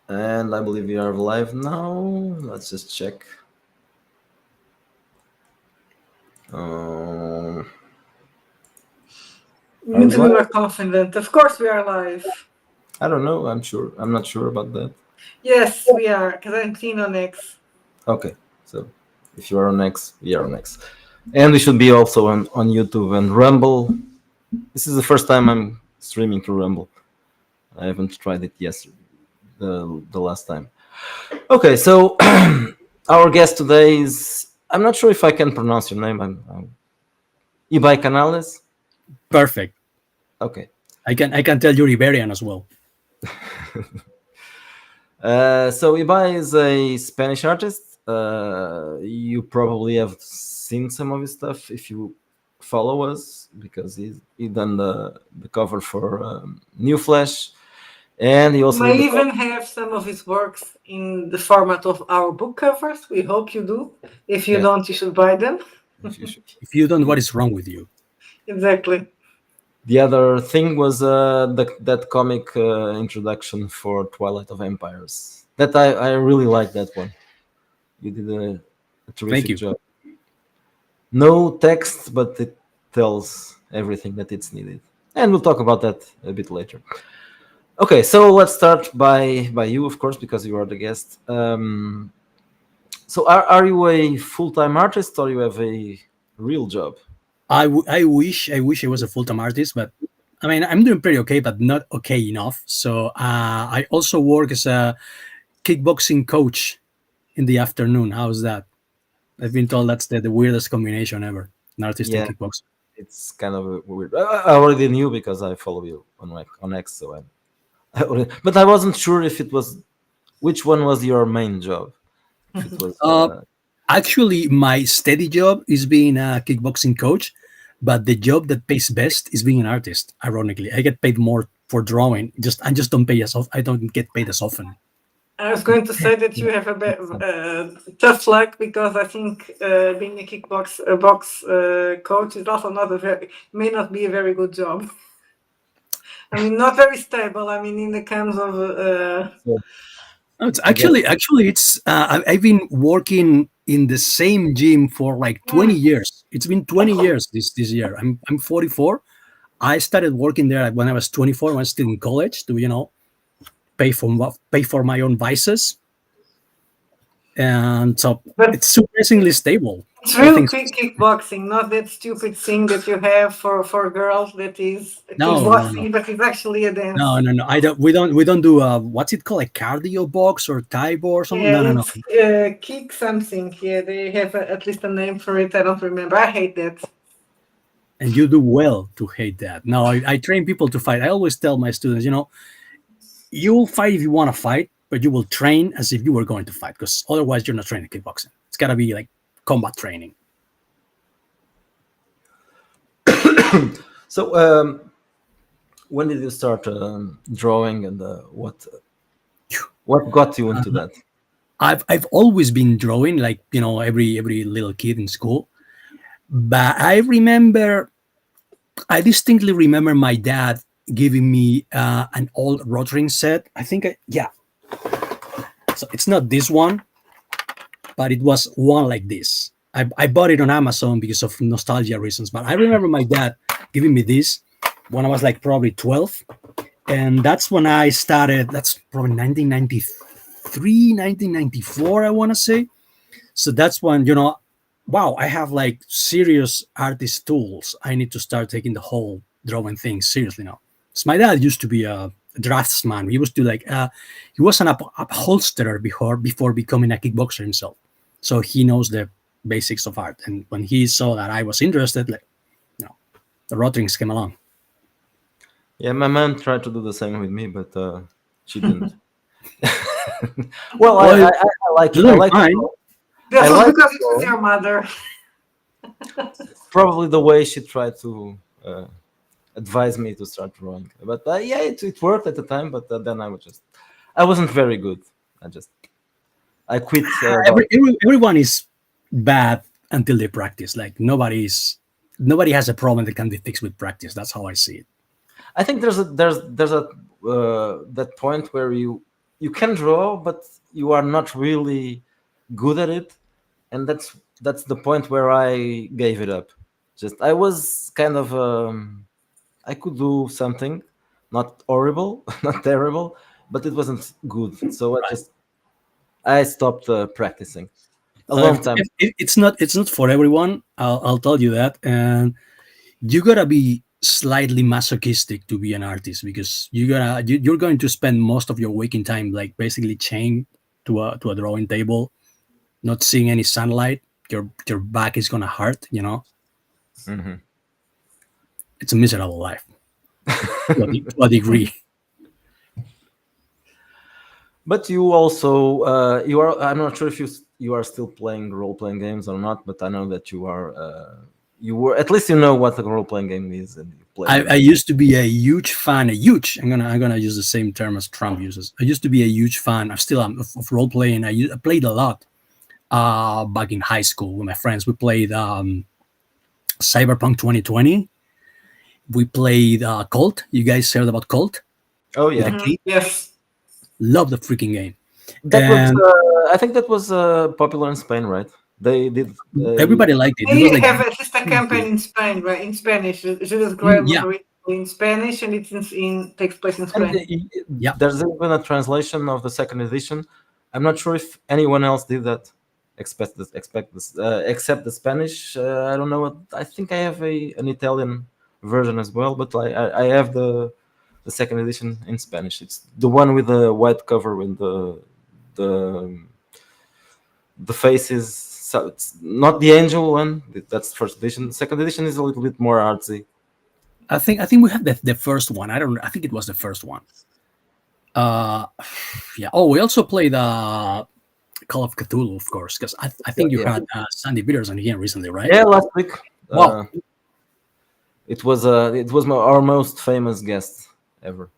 And I believe we are live now. Let's just check. Um, are we Means we live? were confident. Of course, we are live. I don't know. I'm sure. I'm not sure about that. Yes, we are, because I'm seen on X. Okay. So if you are on X, we are on X. And we should be also on YouTube and Rumble. This is the first time I'm streaming to Rumble. I haven't tried it yesterday, the last time. Okay, so our guest today is. I'm not sure if I can pronounce your name. I'm Ibai Canales. Perfect. Okay. I can tell you're Iberian as well. So Ibai is a Spanish artist. You probably have seen some of his stuff if you follow us because he done the cover for New Flash, and he You also did may the even cover. have some of his works in the format of our book covers. We hope you do. If you Yes, don't, you should buy them. if you should. If you don't, what is wrong with you? Exactly. The other thing was that comic introduction for Twilight of Empires. That I really like that one. You did a Thank terrific you. job. No text, but it tells everything that it's needed. And we'll talk about that a bit later. Okay, so let's start by you, of course, because you are the guest. So are you a full-time artist or you have a real job? I wish I was a full time artist, but I mean I'm doing pretty okay, but not okay enough. So I also work as a kickboxing coach in the afternoon. How's that? I've been told that's the weirdest combination ever. An artist and Yeah, kickboxer. it's kind of weird. I already knew because I follow you on X, so but I wasn't sure if it was which one was your main job. If it was, Uh, Actually, my steady job is being a kickboxing coach, but the job that pays best is being an artist. Ironically, I get paid more for drawing. I just don't pay as often. I don't get paid as often. I was going to say that you have a bit tough luck because I think being a box coach is also not a very may not be a very good job. I mean, not very stable. I mean, in the terms of so No, it's I guess actually it's I've been working in the same gym for like 20 mm, years. It's been 20 years this year. I'm 44. I started working there when I was 24. When I was still in college to pay for my own vices, and so but it's surprisingly stable. it's All real things quick kickboxing, not that stupid thing that you have for girls that is no no no kickboxing, but it's actually a no dance. no no. I don't we don't do what's it called, like cardio box or Taibo or something. Yeah, No no no. it's kick something. Yeah, they have at least a name for it. I don't remember. I hate that. And you do well to hate that. No, I train people to fight. I always tell my students, you will fight if you want to fight, but you will train as if you were going to fight, because otherwise you're not training kickboxing. It's got to be like combat training. so. When did you start drawing, and what got you into that? I've always been drawing, like every little kid in school. But I distinctly remember my dad giving me an old rotring set. I think yeah. So it's not this one, but it was one like this. I bought it on Amazon because of nostalgia reasons. But I remember my dad giving me this when I was like probably 12. And that's when I started. That's probably 1993, 1994, I want to say. So that's when, wow, I have like serious artist tools. I need to start taking the whole drawing thing seriously now. So my dad used to be a draftsman. He was to like, he was an upholsterer before becoming a kickboxer himself. So he knows the basics of art. And when he saw that I was interested, like, the Rotrings came along. Yeah, my mom tried to do the same with me, but she didn't. Well, Well, I like you're I doing like fine. I That was like because it was your mother. probably the way she tried to advise me to start drawing. But yeah, it worked at the time. But then I wasn't very good. I quit about. Everyone is bad until they practice. Like nobody has a problem that can be fixed with practice. That's how I see it. I think there's a that point where you you can draw, but you are not really good at it, and that's the point where I gave it up. Just I was kind of I could do something, not horrible, not terrible, but it wasn't good. So I stopped practicing a long time. It's not for everyone. I'll tell you that, and you gotta be slightly masochistic to be an artist because you're going to spend most of your waking time like basically chained to a drawing table, not seeing any sunlight. Your back is gonna hurt. Mhm. It's a miserable life to a degree. But you also you are. I'm not sure if you are still playing role playing games or not, but I know that you are. You were at least you know what a role playing game is, and you play I them. used to be a huge fan. A huge. I'm gonna use the same term as Trump uses. I used to be a huge fan. I still am of role playing. I played a lot back in high school with my friends. We played Cyberpunk 2020. We played Cult. You guys heard about Cult Oh with a yeah, K? Yes. Love the freaking game. that was. And I think that was popular in Spain, right? They did. everybody liked it. It They was like have at least a campaign in Spain, right? In Spanish. Judas Gray was yeah, originally in Spanish, and it's takes place in And Spain. yeah. there's even a translation of the second edition. I'm not sure if anyone else did that. Except the Spanish. I don't know what. I think I have an Italian version as well, but I have the second edition in Spanish. It's the one with the white cover with the the faces. So it's not the angel one. That's first edition. Second edition is a little bit more artsy. I think we had the first one. I don't. I think it was the first one. Uh, yeah. Oh, we also played Call of Cthulhu, of course, because I Yeah, think you yeah. had Sandy Peterson here recently, right? Yeah, last week. Wow. Our most famous guest ever.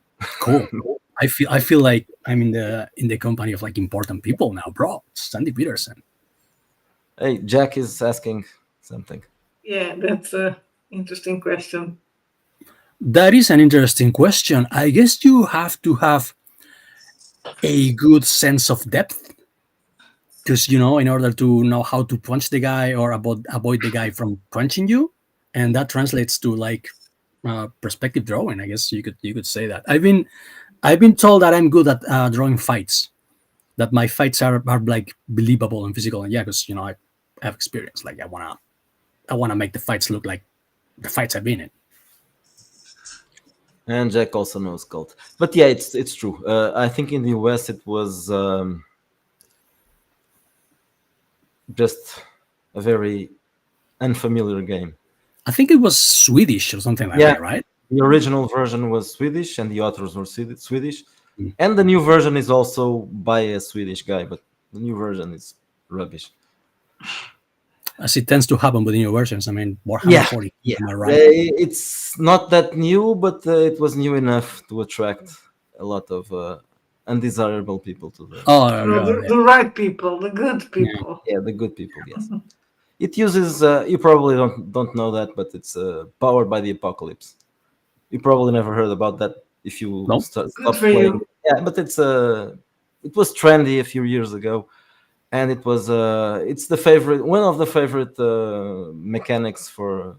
Cool. I feel like I'm in the company of like important people now, bro. Sandy Peterson. Hey, Jack is asking something. Yeah, that's a interesting question. That is an interesting question. I guess you have to have a good sense of depth because in order to know how to punch the guy or avoid the guy from punching you, and that translates to like perspective drawing. I guess you could say that. I've been told that I'm good at drawing fights. That my fights are like believable and physical, and yeah, because I have experience. Like I wanna make the fights look like the fights I've been in. And Jack also knows cult. But yeah, it's true. I think in the US it was just a very unfamiliar game. I think it was Swedish or something like Yeah, that, right? the original version was Swedish and the authors were Swedish. Mm. And the new version is also by a Swedish guy, but the new version is rubbish. As it tends to happen with new versions. I mean, Yeah, Warhammer 40. yeah. Am I right? It's not that new, but it was new enough to attract a lot of undesirable people to the Oh, No, the right people, the good people. yeah, the good people. Yes, it uses. You probably don't know that, but it's powered by the apocalypse. You probably never heard about that if you no. stop Good for playing. you. Yeah, but it was trendy a few years ago, and it's the favorite, one of the favorite mechanics for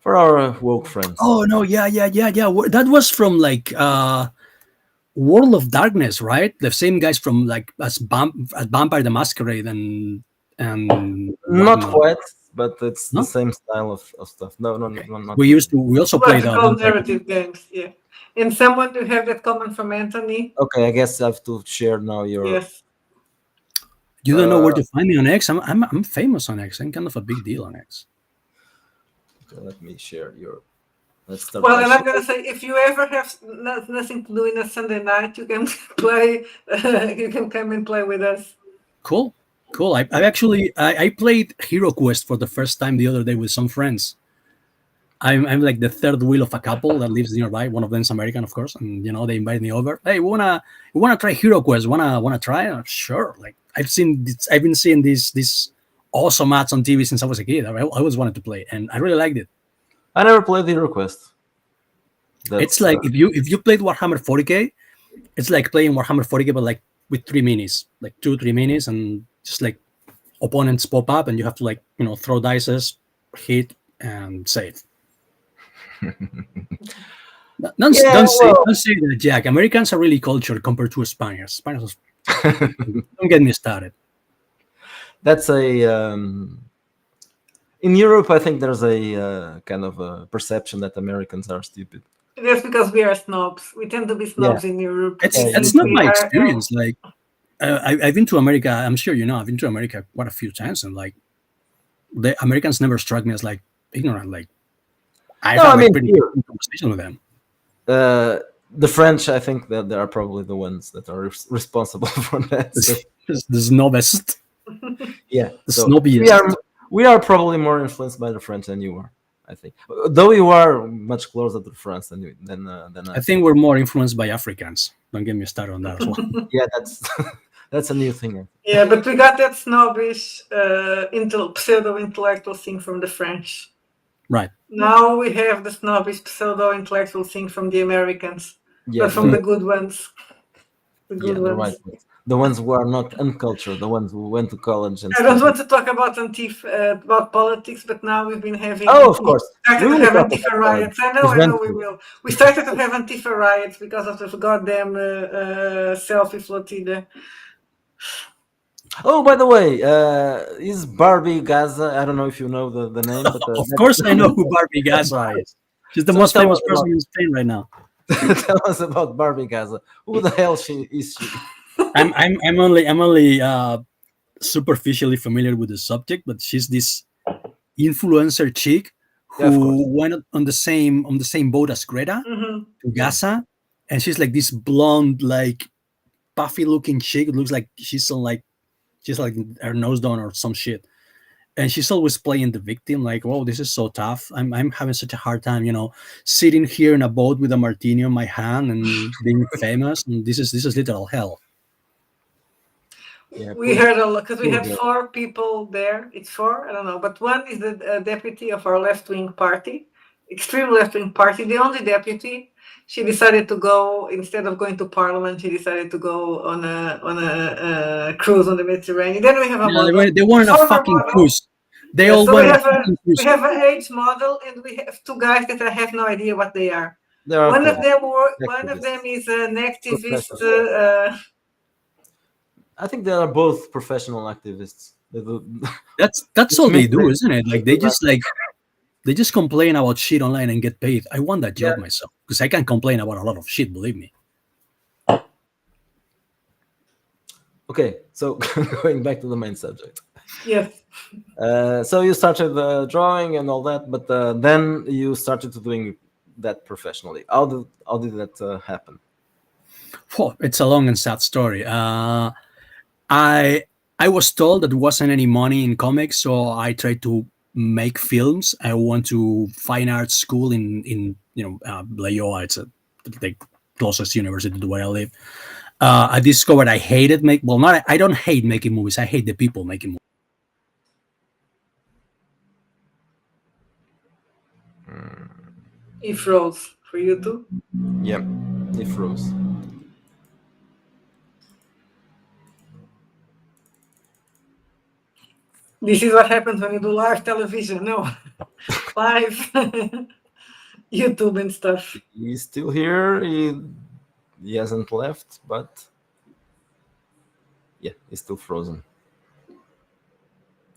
our woke friends. Oh no, yeah. That was from like World of Darkness, right? The same guys from like as Vampire the Masquerade and Not whatnot. quite, but it's the No? same style of stuff. No, Okay. not We really. also played Classical Vampire. narrative games, yeah. And someone to have that comment from Anthony? Okay, I guess I have to share now your. Yes. You don't know where Uh, to find me on X. I'm famous on X. I'm kind of a big deal on X. okay, let me share your. Let's start Well, by and I'm sharing. gonna say, if you ever have nothing to do in a Sunday night, you can play. You can come and play with us. Cool. I played Hero Quest for the first time the other day with some friends. I'm like the third wheel of a couple that lives nearby. One of them's American, of course, and they invited me over. Hey, we wanna try Hero Quest? Wanna try? Sure. Like I've been seeing these awesome ads on TV since I was a kid. I always wanted to play, and I really liked it. I never played the request. It's That's like if you played Warhammer 40k, It's like playing Warhammer 40k, but like with 3 minis, like 2, 3 minis, and just like opponents pop up, and you have to like throw dices, hit, and save. Yeah, well, Don't say that, Jack. Americans are really cultured compared to Spaniards. Spaniards, don't get me started. that's a in Europe. I think there's a kind of a perception that Americans are stupid. That's because we are snobs. We tend to be Yeah, snobs in Europe. It's We yeah, that's think not we my are. experience. Like I've been to America. I'm sure you know. I've been to America quite a few times, and like the Americans never struck me as like ignorant. Like I've no, had I like mean pretty here, good conversation with them. uh, the French. I think that they are probably the ones that are responsible for that. So The snobbiest, yeah, the so snobbiest. we are probably more influenced by the French than you are. I think, though you are much closer to France than I I. think we're more influenced by Africans. Don't get me started on that as well. Yeah, that's that's a new thing. Yeah, but we got that snobbish pseudo intellectual thing from the French. Right. Now we have the snobbish pseudo intellectual thing from the Americans, Yeah, but from the good ones. The good the right ones. ones, the ones who are not uncultured, the ones who went to college and I don't stuff. want to talk about about politics, but now we've been having Oh, of course, started we to will have talk Antifa about riots. politics I know we eventually. will. We started to have Antifa riots because of the goddamn selfie flotilla. Oh, by the way, is Barbie Gaza? I don't know if you know the name, but Of course, I know who Barbie Gaza is. She's the so most tell us famous person in Spain right now. about tell us about Barbie Gaza. Who the hell is she? I'm only superficially familiar with the subject, but she's this influencer chick Yeah, of course. who went on the same boat as Greta Hmm. to Yeah, Gaza, and she's like this blonde, like puffy looking chick. It looks like she's like her nose down or some shit. And she's always playing the victim, like, "Oh, this is so tough. I'm having such a hard time, sitting here in a boat with a martini in my hand and being famous. And this is literal hell." yeah. We heard a lot because we Poor had girl. 4 people there. It's 4, I don't know, but one is the deputy of our left wing party, extreme left wing party, the only deputy. She decided to go instead of going to parliament. She decided to go on a cruise on the Mediterranean. Then we have a Yeah, model, they wanted a former fucking model. cruise. They Yeah, all so wanted a fucking we cruise. have an age model, and we have 2 guys that I have no idea what they are. They are One of activists. them is an activist. Professional. I think they are both professional activists. They do, That's which all they means do, isn't it? Like they they just complain about shit online and get paid. I want that yeah. job myself because I can complain about a lot of shit. Believe me. Okay, so going back to the main subject. Yes. So you started drawing and all that, but then you started to doing that professionally. How did that happen? Oh, it's a long and sad story. I I was told that there wasn't any money in comics, so I tried to make films. I went to fine arts school in Loyola. It's the closest university to where I live. I discovered I hated make. Well, not I don't hate making movies. I hate the people making movies. He froze for you too. Yeah, it froze. This is what happens when you do live television. No, live YouTube and stuff. He's still here. He hasn't left, but yeah, he's still frozen.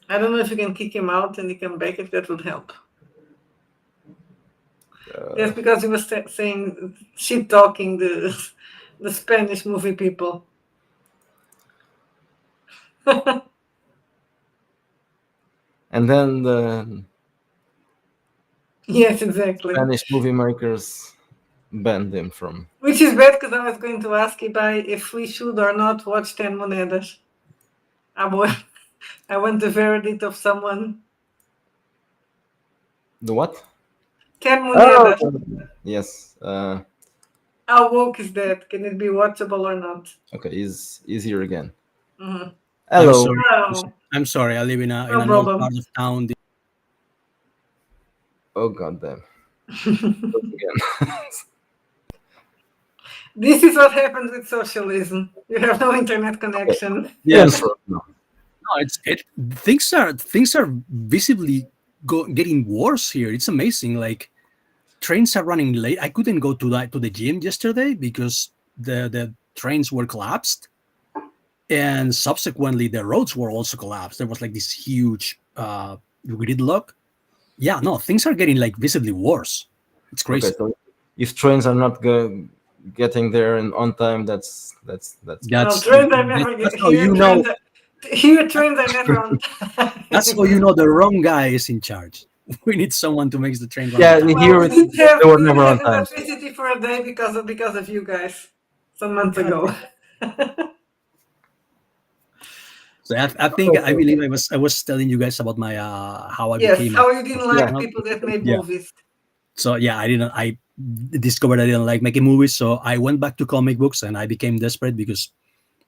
I don't know if you can kick him out and he come back. If that would help. That's because he was saying shit talking the Spanish movie people. And then the Yes, exactly. Spanish movie makers banned him from. Which is bad because I was going to ask Ibai if we should or not watch Ten Monedas. I want the verdict of someone. The what? Ten Oh, Monedas. yes. How woke is that? Can it be watchable or not? Okay, he's here again. Mm-hmm. I'm Hello. sorry. No, I'm sorry. I live in no an old problem. part of town. Oh goddamn. Again. This is what happens with socialism. You have no internet Okay. connection. Yes. Answer. No. No, things are visibly getting worse here. It's amazing. Like trains are running late. I couldn't go to the gym yesterday because the trains were collapsed, and subsequently the roads were also collapsed. There was like this huge gridlock. Yeah, no, things are getting like visibly worse. It's Okay, crazy. so if trains are not getting there and on time, that's bad. No, That's trains are never that's how here. you know. Trains are never on That's how time. you know the wrong guy is in charge. We need someone to make the train run on Yeah, time. Well, here they were we never didn't on have time. So. electricity for a day because of you guys some months God ago. damn. So I Okay, believe I was telling you guys about my how I Yes, became a how you didn't yeah. like people that made yeah. movies. So yeah, I discovered I didn't like making movies, so I went back to comic books and I became desperate because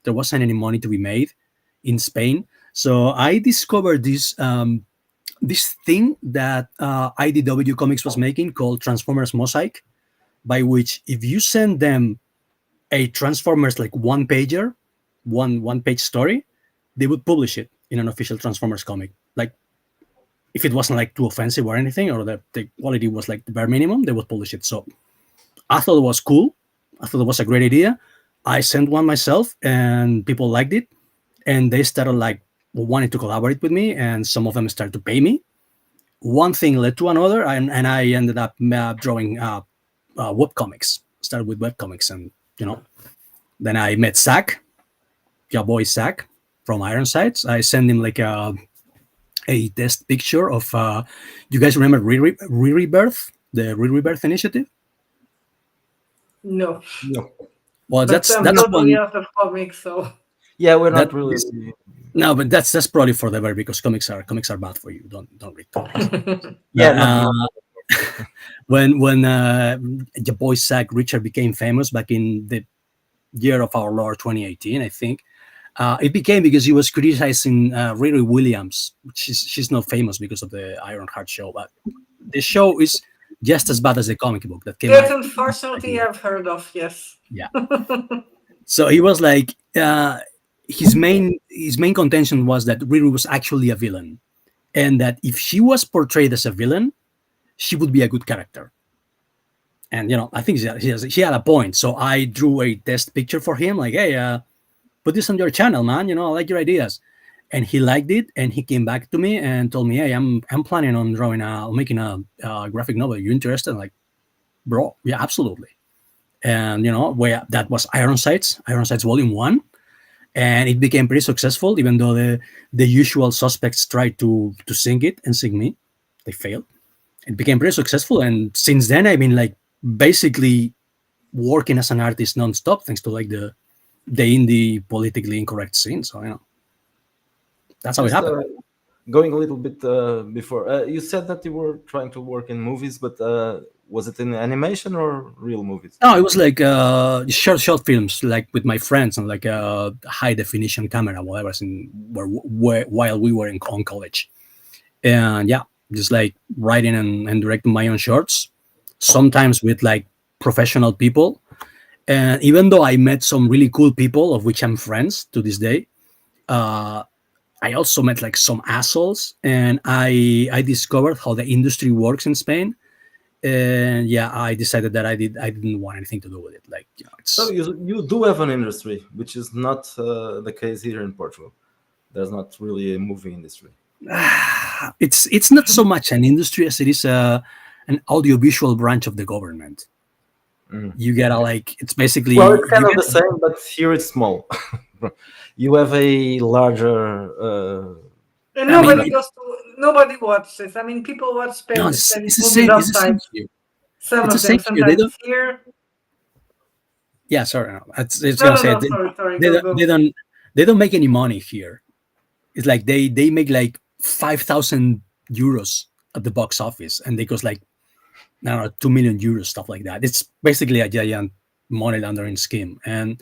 there wasn't any money to be made in Spain. So I discovered this thing that IDW Comics was making called Transformers Mosaic, by which if you send them a Transformers like one pager, one page story, they would publish it in an official Transformers comic. Like if it wasn't like too offensive or anything, or the quality was like the bare minimum, they would publish it. So I thought it was cool. I thought it was a great idea. I sent one myself, and people liked it, and they started like wanting to collaborate with me, and some of them started to pay me. One thing led to another, and I ended up drawing web comics. Started with web comics, and then I met Zach, your boy Zach from Ironsides. I sent him like a test picture of. You guys remember Rebirth, the Rebirth initiative? No, No. Well, but I'm that's totally one out of comics, so Yeah, we're that not really. this, no, but that's probably for the better because comics are bad for you. Don't read comics. Yeah, But not. when the boy Zach Richard became famous back in the year of our Lord 2018, I think. It became because he was criticizing Riri Williams. She's not famous because of the Ironheart show, but the show is just as bad as the comic book that came that out. unfortunately I've heard of. Yes. Yeah. So he was like, his main contention was that Riri was actually a villain, and that if she was portrayed as a villain, she would be a good character. And I think she had a point. So I drew a test picture for him, like, hey, put this on your channel, man. I like your ideas. And he liked it, and he came back to me and told me, hey, I'm planning on making a graphic novel. You interested? I'm like, bro, yeah, absolutely. And where that was Ironsides Volume One, and it became pretty successful, even though the usual suspects tried to sing it and sing me, they failed. It became pretty successful, and since then I've been like basically working as an artist nonstop, thanks to like the indie politically incorrect scene. So that's how it Just happened. going a little bit before. You said that you were trying to work in movies, but was it in animation or real movies? No, it was like short films, like with my friends on like a high definition camera while I was while we were on college. And yeah, just like writing and directing my own shorts, sometimes with like professional people. And even though I met some really cool people of which I'm friends to this day, uh, I also met like some assholes, and I discovered how the industry works in Spain. And yeah, I decided that I didn't want anything to do with it. Like So it's you do have an industry, which is not the case here in Portugal. There's not really a movie industry. it's not so much an industry as it is an audiovisual branch of the government. Mhm. You gotta like it's basically Well, it's kind you of the get same, but here it's small. You have a larger. And I mean, Like, nobody watches. I mean, people watch no, Spanish it's the movies same. It's the outside. same here. Some It's the of same them, here. They sometimes don't. here. Yeah, sorry. No, it's No, gonna no, say no. Sorry. they Go, don't. go. They don't make any money here. It's like they make like 5,000 euros at the box office, and they cost like I don't know 2 million euros, stuff like that. It's basically a giant money laundering scheme, and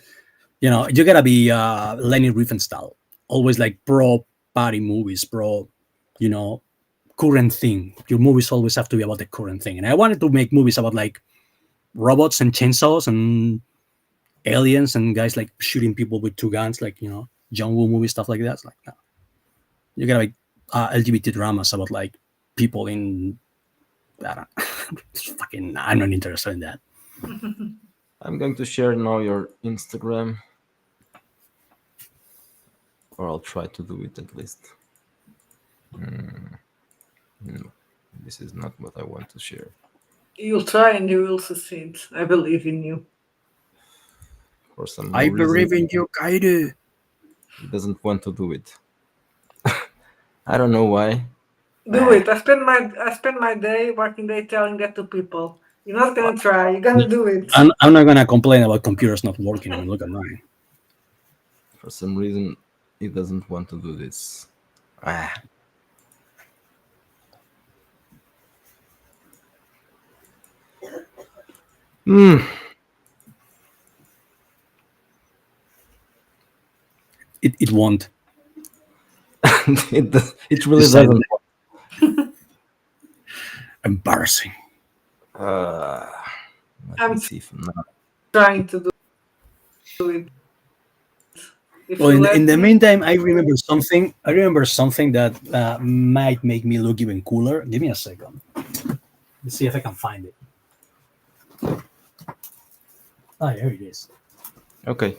you gotta be Lenny Riefenstahl, always like pro party movies, pro, you know, current thing. Your movies always have to be about the current thing, and I wanted to make movies about like robots and chainsaws and aliens and guys like shooting people with two guns, like John Woo movie stuff like that. It's like, no, you gotta make LGBT dramas about like people in. I don't, fucking, I'm not interested in that. I'm going to share now your Instagram, or I'll try to do it at least. No, this is not what I want to share. You'll try and you will succeed. I believe in you. For some I reason, believe in you, Kaido. he doesn't want to do it. I don't know why. Do it. I spend my working day telling that to people. You're not gonna try. You're gonna do it. I'm not gonna complain about computers not working. I mean, look at mine. For some reason, he doesn't want to do this. It won't. It really Decided. doesn't. Embarrassing. Let I'm me see if I'm not. trying to do it. If Well, you in let the me- meantime, I remember something. That might make me look even cooler. Give me a second. Let's see if I can find it. Ah, here it is. Okay,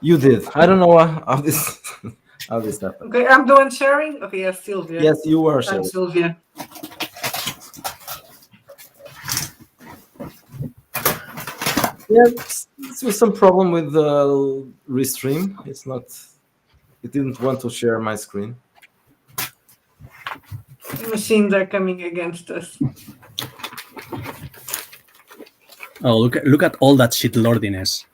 you did. I don't know how this how this happened. Okay, I'm doing sharing. Okay, yes, Sylvia. Yes, you were I'm sharing. Sylvia. Yeah, there was some problem with the restream. It's not. It didn't want to share my screen. Machines are coming against us. Oh, look at all that shit lordiness.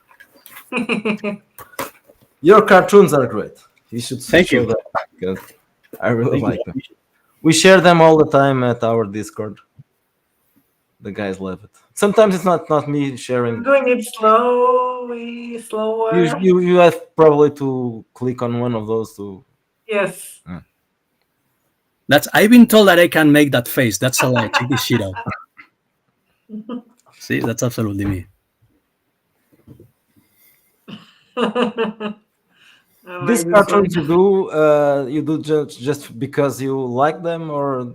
Your cartoons are great. You should Thank show you. them because I really Thank like you. them. We share them all the time at our Discord. The guys love it. Sometimes it's not me I'm sharing. doing it slowly, slower. You have probably to click on one of those to. Yes. I've been told that I can make that face. That's a lie. Take this shit out. See, that's absolutely me. I These like this one. cartoons you do just because you like them or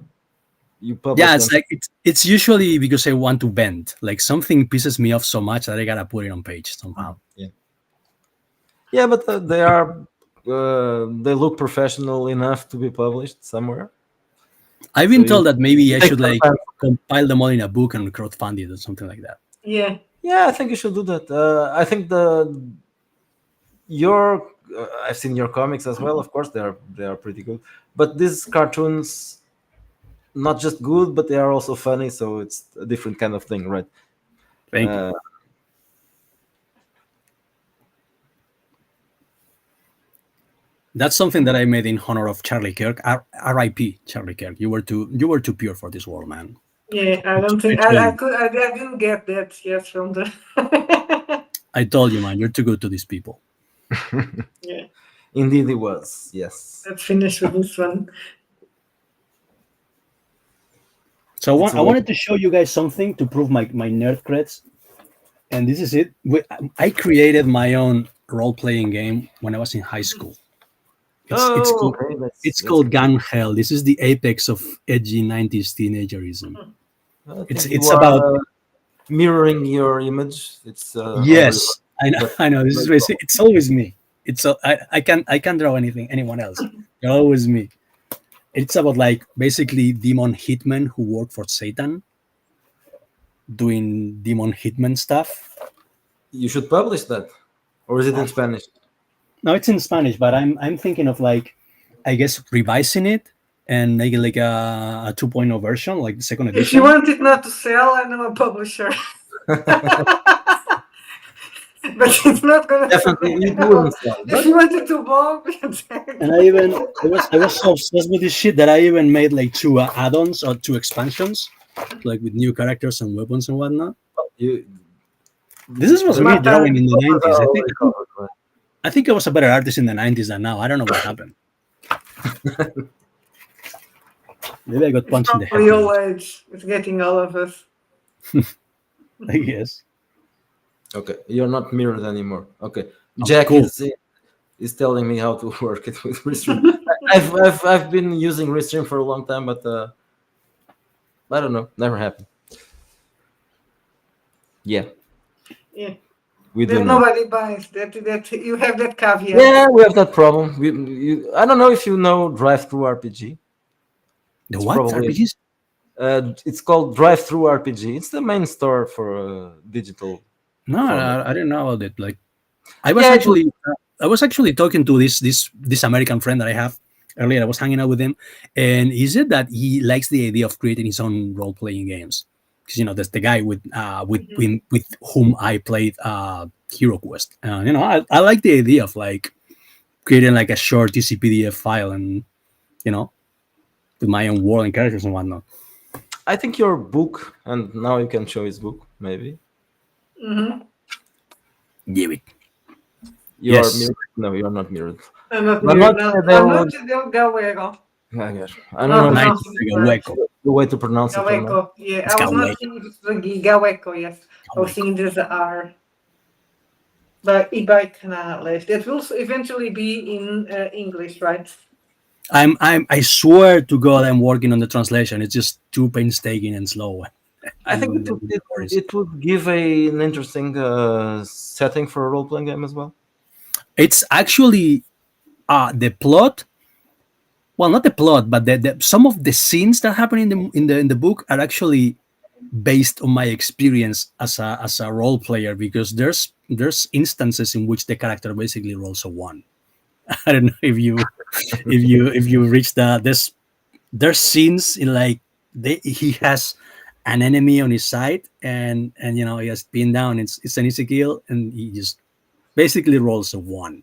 you publish Yeah, them? it's like it's usually because I want to bend. Like something pisses me off so much that I gotta put it on page somehow. Yeah, but they look professional enough to be published somewhere. I've been So told that maybe I take should some like time. compile them all in a book and crowdfund it or something like that. Yeah. Yeah, I think you should do that. I think I've seen your comics as well. Of course, they are pretty good. But these cartoons, not just good, but they are also funny. So it's a different kind of thing, right? Thank you. That's something that I made in honor of Charlie Kirk. R.I.P. Charlie Kirk. You were too pure for this world, man. Yeah, I don't think I didn't get that yet from the I told you, man. You're too good to these people. yeah. Indeed, it was. Yes. Let's finish with this one. So It's I wanted to show you guys something to prove my nerd creds. And this is it. I created my own role-playing game when I was in high school. Okay. It's called Gang Hell. This is the apex of edgy 90s teenagerism. I think It's you are, about mirroring your image. It's yes, I know. but I know. This is basically, it's always me. I can't draw anyone else. You're always me. It's about like basically demon hitmen who work for Satan, doing demon hitman stuff. you should publish that, or is it in Spanish? No, it's in Spanish, but I'm thinking of like, I guess revising it and make it like a 2.0 version, like the second If edition. you want it not to sell, I know a publisher. But it's not gonna Definitely, you sell. wouldn't sell. If But you want it to bomb, And I was so obsessed with this shit that I even made like two add-ons or two expansions, like with new characters and weapons and whatnot. you, This was the me Not drawing that- in the 90s. are already covered, right? I think I was a better artist in the 90s than now. I don't know what happened. Maybe I got it's punched in the probably head. old age. It's getting all of us. I guess. Okay, you're not mirrored anymore. Okay, Oh, Jack cool. is telling me how to work it with Restream. I've been using Restream for a long time, but I don't know, never happened. Yeah, Yeah. we do That know. nobody buys. That you have that caveat. Yeah, we have that problem. I don't know if you know Drive Through RPG. The It's what probably RPGs? it's called Drive Through RPG. It's the main store for digital No, format. I didn't know about it. Like I was Yeah, it was. actually I was actually talking to this American friend that I have earlier. I was hanging out with him, and he said that he likes the idea of creating his own role playing games. Because that's the guy Mhm. with whom I played Hero Quest. I like the idea of like creating like a short TCPDF file and you know with my own world and characters and whatnot. I think your book, and now you can show his book. Maybe Mhm. Give it. you are Yes. mirrored. No, you are not mirrored. I'm not La near. noche No, I'm del. not Del Galwego. I don't Not know if Night pronouncing it's it right. Weko. the way to pronounce it or not. Gaweco. Yeah, It's I was got not Weko. thinking it was the Gaweco. Yes, I was Weko. thinking there's a R. By Ibai Canales. That will eventually be in English, right? I swear to God, I'm working on the translation. It's just too painstaking and slow. I think And the stories. it would give an interesting setting for a role playing game as well. It's actually the plot. Well, not the plot, but some of the scenes that happen in the book are actually based on my experience as a role player because there's instances in which the character basically rolls a one. I don't know if you reach that. There's scenes in like he has an enemy on his side and he has pinned down. It's an easy kill and he just basically rolls a one,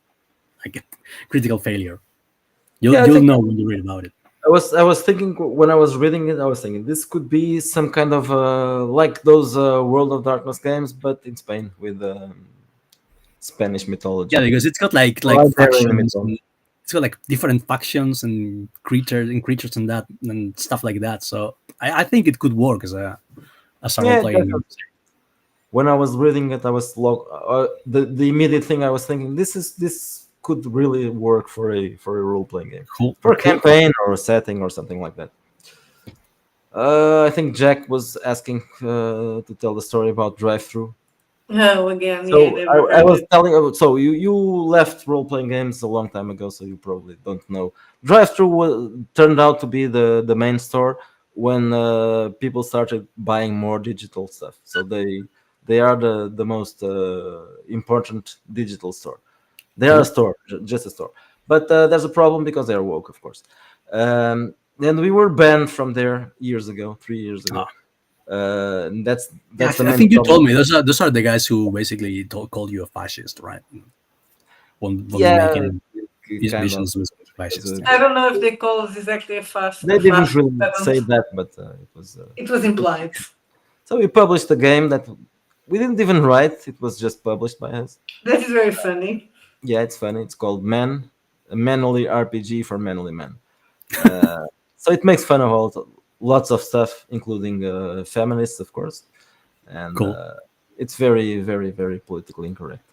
like a critical failure. You'll Yeah, I you'll think know when you read about it. I was thinking when I was reading it, I was thinking this could be some kind of like those World of Darkness games, but in Spain with Spanish Yeah, mythology, because it's got like Iberian factions. mythology. And it's got like different factions and creatures and that and stuff like that. So I think it could work as a role Yeah, playing definitely. game. When I was reading it, I was the immediate thing I was thinking this could really work for a role playing game, Cool, for a cool. campaign or a setting or something like that. I think Jack was asking to tell the story about drive through. Oh, again, yeah, So never I heard was it. telling. So you left role playing games a long time ago, so you probably don't know. Drive through turned out to be the main store when people started buying more digital stuff. So they are the most important digital store. They are a Cool. store, just a store. But there's a problem because they are woke, of course. And we were banned from there years ago, 3 years ago. Ah. Yeah, That's the I main think you problem. told me those are the guys who basically called you a fascist, right? When you're Yeah, making these kind of. missions with Because, fascists. Yeah. I don't know if they call it exactly they a didn't fast. really I don't. say that, but it was. It was implied. So we published a game that we didn't even write. It was just published by us. That is very funny. Yeah, it's funny. It's called Man, a manly RPG for manly men. Uh, so it makes fun of lots of stuff, including feminists, of course, and Cool. it's very, very, very politically incorrect,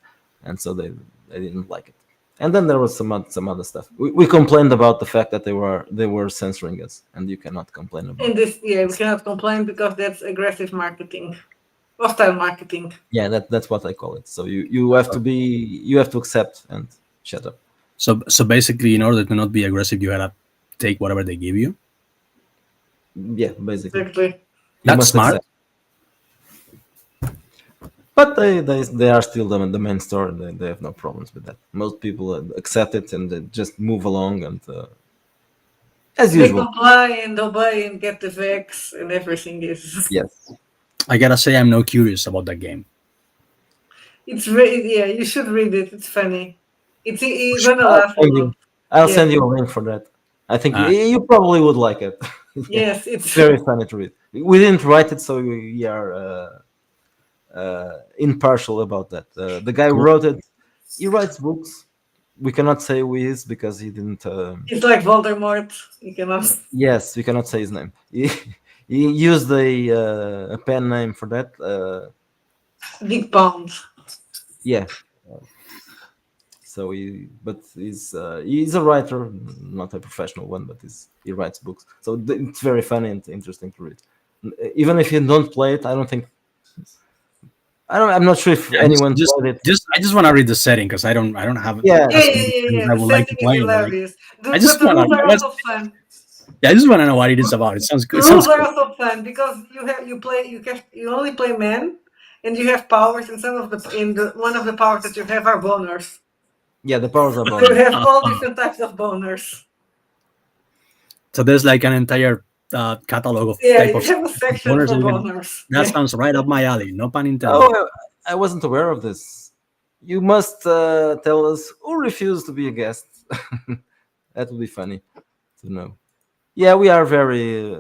and so they didn't like it. And then there was some other stuff. We complained about the fact that they were censoring us, and you cannot complain about. In this, yeah, we cannot complain because that's aggressive marketing, hostile marketing. Yeah, that's what I call it. So you have to accept and shut up. So basically, in order to not be aggressive, you gotta take whatever they give you. Yeah, basically, Exactly. you That's must smart. accept. But they are still the main store, and they have no problems with that. Most people accept it and they just move along, and as They usual. comply and obey and get the vex and everything is. Yes, I gotta say, I'm no curious about that game. It's very, yeah. You should read it. It's funny. It's Sure. gonna I'll laugh a send lot. you. I'll Yes, send you a link for that. I think Uh, you probably would like it. Yeah, yes. it's It's very funny to read. We didn't write it, so we are impartial about that. The guy who cool. wrote it, he writes books. We cannot say who he is because he didn't. it's like Voldemort. You cannot. Yes, we cannot say his name. He used a pen name for that. Big pound. Yeah. So but he's a writer, not a professional one, but he writes books. So it's very funny and interesting to read. Even if you don't play it, I don't think I'm not sure if Yeah, anyone played it. I just want to read the setting because I don't have Yeah, Yeah, as yeah, many yeah, friends yeah. I The would like to setting is play. Like, hilarious. I But just the want rules to. are also fun. Yeah, I just want to know what it is about. It sounds The good. It sounds rules are cool. also fun because you only play men, and you have powers, and some of the in the one of the powers that you have are boners. yeah, the powers are So you bonus. have all different types of boners. So there's like an entire catalog of Yeah, type you of have a section boners for that you can. boners. That Yeah. sounds right up my alley. No pun Oh, intended. I wasn't aware of this. You must tell us who refused to be a guest. That would be funny to know. Yeah, we are very,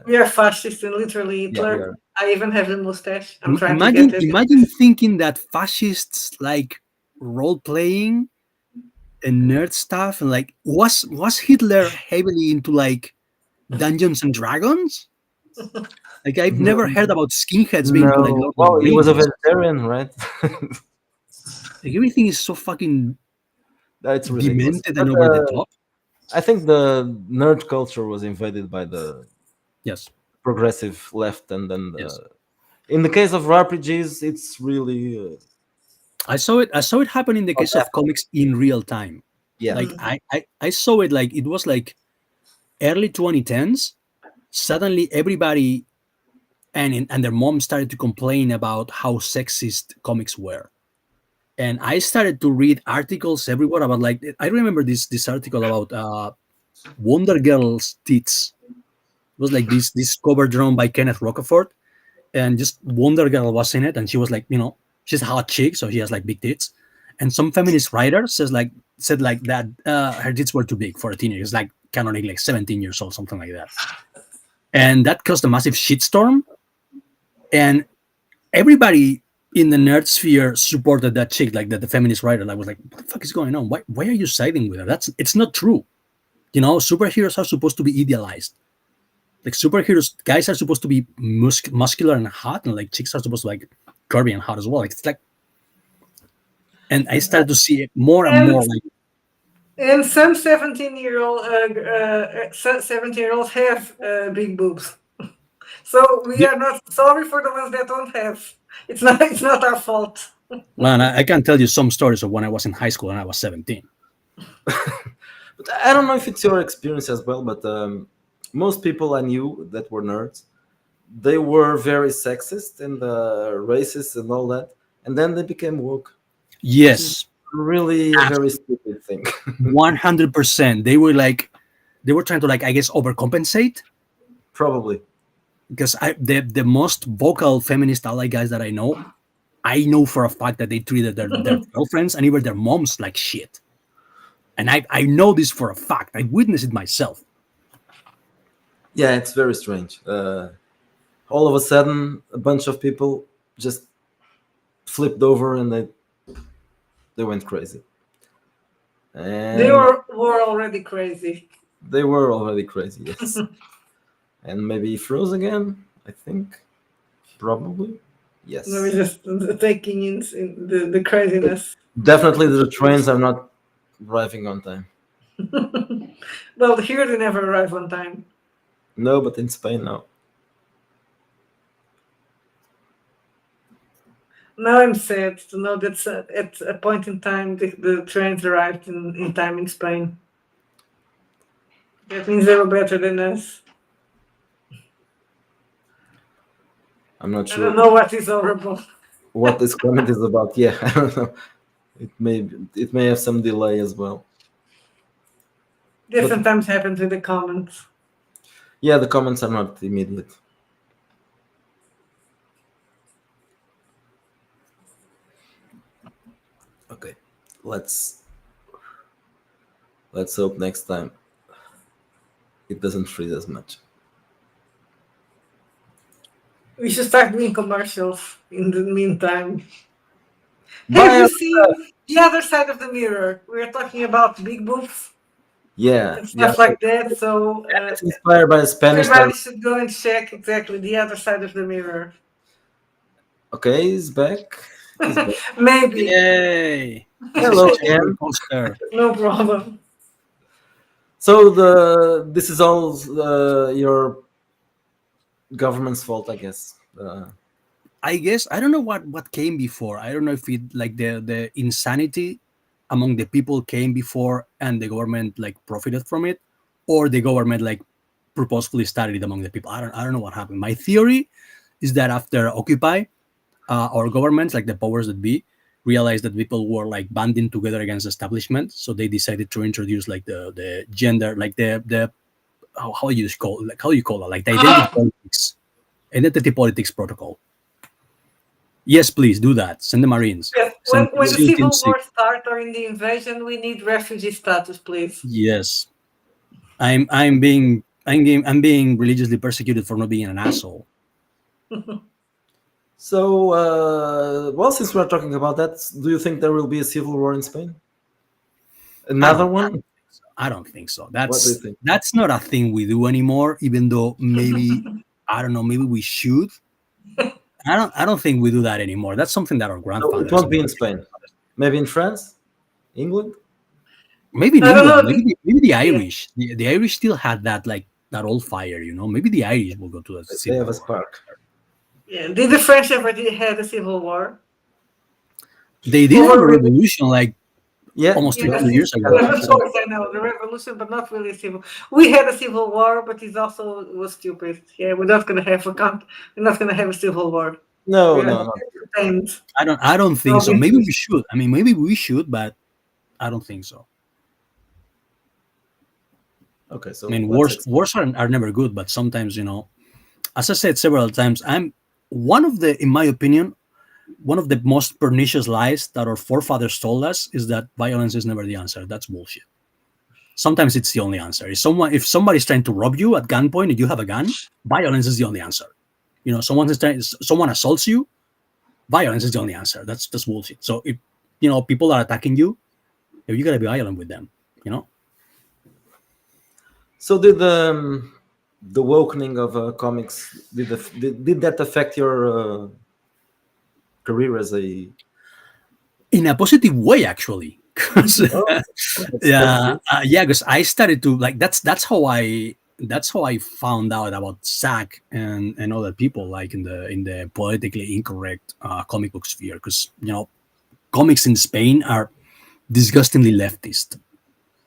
We are fascist and literally yeah, we Hitler. are. I even have a mustache. I'm trying to Imagine, get it. imagine thinking that fascists like role playing and nerd stuff, and like was Hitler heavily into like Dungeons and Dragons? Like I've No, never heard about skinheads being to like no. Lord of Well, the he was a Rings. vegetarian, right? Like everything is so fucking That's ridiculous. demented and But over the top. I think the nerd culture was invaded by the Yes, progressive left, and then yes. in the case of RPGs, it's really I saw it. I saw it happen in the not case that. of comics in real time. Yeah, Like Mhm. I saw it like it was like early 2010s. Suddenly, everybody and their mom started to complain about how sexist comics were, and I started to read articles everywhere about like I remember this article about Wonder Girl's tits. It was like this cover drawn by Kenneth Rocafort, and just Wonder Girl was in it, and she was like, she's a hot chick, so she has like big tits. And some feminist writer said like that her tits were too big for a teenager. It's like canonic like 17 years old, something like that. And that caused a massive shitstorm. And everybody in the nerd sphere supported that chick, like the feminist writer. Like was like, what the fuck is going on? Why are you siding with her? It's not true. Superheroes are supposed to be idealized. Like superheroes, guys are supposed to be muscular and hot, and like chicks are supposed to like curvy and hot as well. Like, it's like, and I started to see it more and And more. Like, and some 17-year-olds have big boobs. So we yeah, are not sorry for the ones that don't have. It's not our fault. man, I can tell you some stories of when I was in high school and I was 17. but I don't know if it's your experience as well. But most people I knew that were nerds, they were very sexist and racist and all that, and then they became woke, which is Yes, really a very stupid thing. 100%. They were trying to like I guess overcompensate Probably. because the most vocal feminist ally guys that I know for a fact that they treated their girlfriends and even their moms like shit. And I know this for a fact. I witnessed it myself. Yeah, it's very strange. All of a sudden, a bunch of people just flipped over and they went crazy, They and were already crazy. they were already crazy. Yes, and maybe he froze again. I think probably No, we're yes. just taking in the craziness. Definitely, the trains are not arriving on time. Well, here they never arrive on time. No, but in Spain now. Now I'm sad to know that at a point in time the trains arrived in time in Spain. That means they were better than us. I'm not I don't sure know what is horrible. what this comment is about. Yeah, I don't know. It may have some delay as well. This But sometimes happens with the comments. yeah, the comments are not immediate. Okay, let's let's hope next time it doesn't freeze as much. We should start doing commercials in the meantime. Have Bye. you seen the other side of the mirror? We're talking about big boobs Yeah, and yeah. stuff like that. So It's inspired by a Spanish everybody television. should go and check exactly the other side of the mirror. Okay, he's back. He's back. Maybe. Yay! This is Hello such a roller again. coaster. No problem. So this is all your government's fault, I guess. I guess I don't know what came before. I don't know if it like the insanity among the people came before and the government like profited from it, or the government like purposefully started it among the people. I don't know what happened. My theory is that after Occupy, our governments like the powers that be realized that people were like banding together against the establishment, so they decided to introduce like the gender like the how you call like how you call it like the identity politics protocol. Yes, please do that. Send the Marines. Yes. Send When the SEAL Team civil 6. war starts or in the invasion, we need refugee status, please. Yes. I'm being religiously persecuted for not being an asshole. So, well, since we're talking about that, do you think there will be a civil war in Spain? I Another don't one? I don't think so. What do you That's think? that's not a thing we do anymore, even though maybe I don't know, maybe we should. I don't think we do that anymore. That's something that our No, it grandfathers won't and be in Spain. Maybe in France, England. maybe in I don't know. England, maybe the Yeah. Irish. The Irish still had that like that old fire, Maybe the Irish will go to a They civil have a war. spark. Yeah. Did the French ever had a civil war? They did have Over a really? revolution like Yeah, almost Yes, 200 yeah. years ago. yes, of course, I know the revolution, but not really a civil. We had a civil war, but it also was stupid. Yeah, we're not gonna have we're not gonna have a civil war. No, We are no, no. entertained. I don't think No, so. Maybe we should. I mean, maybe we should, but I don't think so. Okay, I so mean, let's wars are never good, but sometimes, as I said several times, I'm one of the, in my opinion, one of the most pernicious lies that our forefathers told us is that violence is never the answer. That's bullshit. Sometimes it's the only answer. If somebody's trying to rob you at gunpoint and you have a gun, violence is the only answer. Someone assaults you, violence is the only answer. That's bullshit. So if people are attacking you, you gotta be violent with them. You know. So did the awakening of comics did that affect your career as a? In a positive way, actually. 'Cause, Oh, that's yeah, good. because I started to like that's how I found out about Zach and other people like in the politically incorrect comic book sphere, because comics in Spain are disgustingly leftist.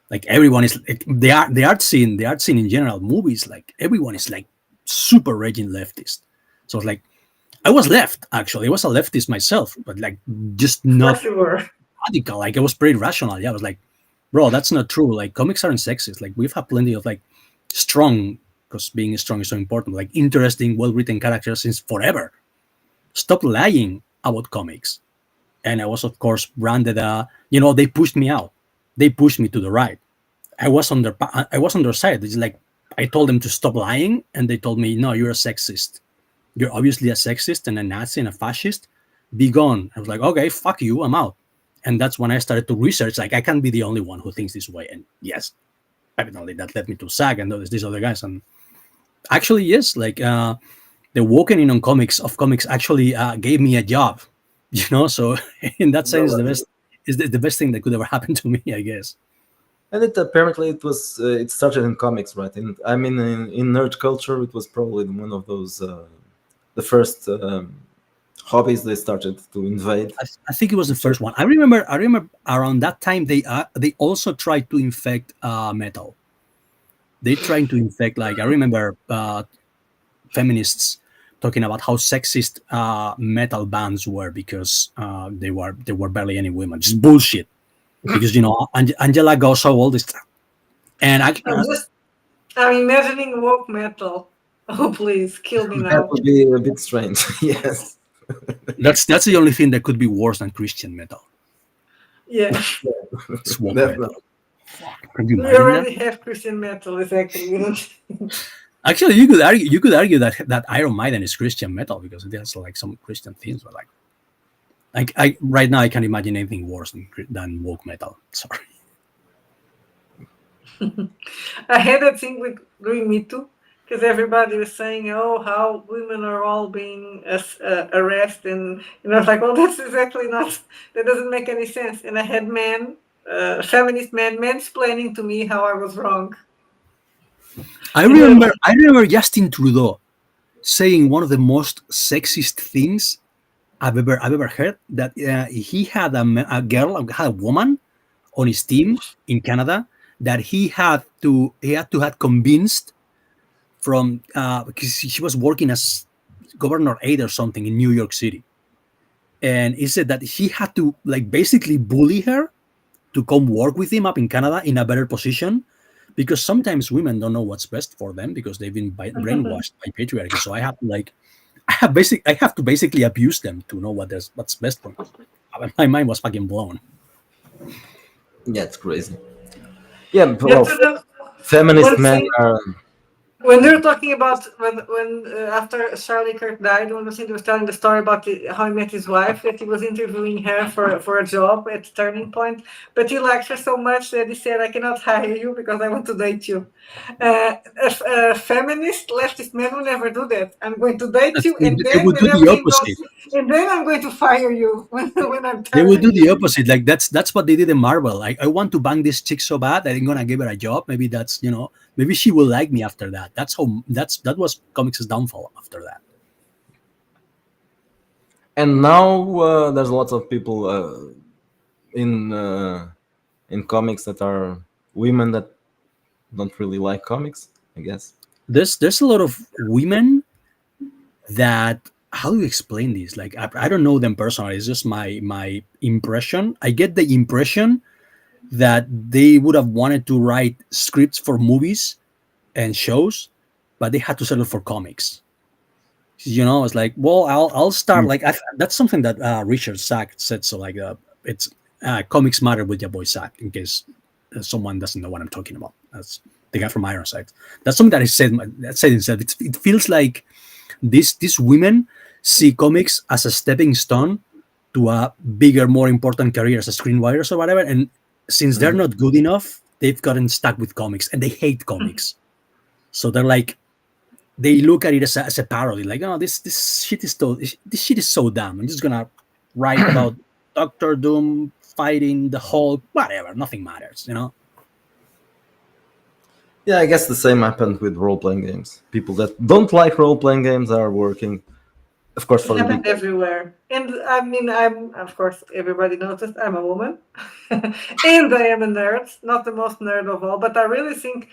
Like everyone is like, the art scene in general, movies, like everyone is like super raging leftist. So it's like I was left, actually. I was a leftist myself, but like just of not course you were. radical. Like I was pretty rational. Yeah, I was like, bro, that's not true. Like comics aren't sexist. Like we've had plenty of like strong, because being strong is so important. Like interesting, well-written characters since forever. Stop lying about comics. And I was, of course, branded. They pushed me out. They pushed me to the right. I was on their side. It's like I told them to stop lying, and they told me, no, you're a sexist. You're obviously a sexist and a Nazi and a fascist. Be gone. I was like, okay, fuck you, I'm out. And that's when I started to research. Like, I can't be the only one who thinks this way. And yes, evidently that led me to SAG and these other guys. And actually, yes, like the walking in on comics actually gave me a job. So in that sense, Well, the best is the best thing that could ever happen to me, I guess. and it apparently it started in comics, right? And I mean, in nerd culture, it was probably one of those the first hobbies they started to invade. I think it was the first one. I remember around that time they also tried to infect metal. They trying to infect, like, I remember feminists talking about how sexist metal bands were because there were barely any women. Just bullshit. Because Angela goes so all this stuff, and I'm imagining woke metal. Oh please, kill me That now. would be a bit strange. Yes. that's the only thing that could be worse than Christian metal. Yeah. It's woke Definitely. metal. Can you We imagine that? already have Christian metal, exactly. We don't Actually, you could argue that Iron Maiden is Christian metal because it has like some Christian themes, but like I right now I can't imagine anything worse than woke metal. Sorry. I had that thing with during Me Too. because everybody was saying, "Oh, how women are all being arrested," and I was like, "Well, that's exactly not. That doesn't make any sense." And I had men, feminist men, mansplaining to me how I was wrong. And I remember Justin Trudeau saying one of the most sexist things I've ever heard, that he had a girl, had a woman on his team in Canada that he had to have convinced from because she was working as governor aide or something in New York City, and he said that he had to like basically bully her to come work with him up in Canada in a better position, because sometimes women don't know what's best for them because they've been brainwashed by patriarchy. So I have to basically abuse them to know what's best for me. My mind was fucking blown. Yeah, it's crazy. Yeah, you have well, to know feminist one men thing. are. When they're talking about when after Charlie Kirk died, one of the was telling the story about how he met his wife, that he was interviewing her for a job at Turning Point, but he liked her so much that he said, "I cannot hire you because I want to date you." A feminist leftist man will never do that. I'm going to date you, and They then would when do the everything goes, opposite. and then I'm going to fire you when I'm They tired would of do the you. opposite. Like that's what they did in Marvel. Like, I want to bang this chick so bad that I'm gonna give her a job. Maybe that's, maybe she will like me after that. That was comics' downfall after that. And now there's lots of people in in comics that are women that don't really like comics, I guess. There's a lot of women that, how do you explain this? Like, I don't know them personally. It's just my impression. I get the impression that they would have wanted to write scripts for movies and shows, but they had to settle for comics. It's like, well, I'll start Mm. like that's something that Richard Sack said. So like, it's comics matter with your boy Sack. In case someone doesn't know what I'm talking about, that's the guy from Ironside. That's something that I said. That said himself. It feels like these women see comics as a stepping stone to a bigger, more important career as a screenwriters or whatever. And since they're Mhm. not good enough, they've gotten stuck with comics and they hate comics. So they're like, they look at it as a parody, like, oh, this shit is so dumb. I'm just gonna write about Doctor Doom fighting the Hulk, whatever. Nothing matters. Yeah, I guess the same happened with role playing games. People that don't like role playing games are working, of course, It for the big. happened everywhere. And I mean, I'm, of course, everybody noticed I'm a woman. And I am a nerd, not the most nerd of all, but I really think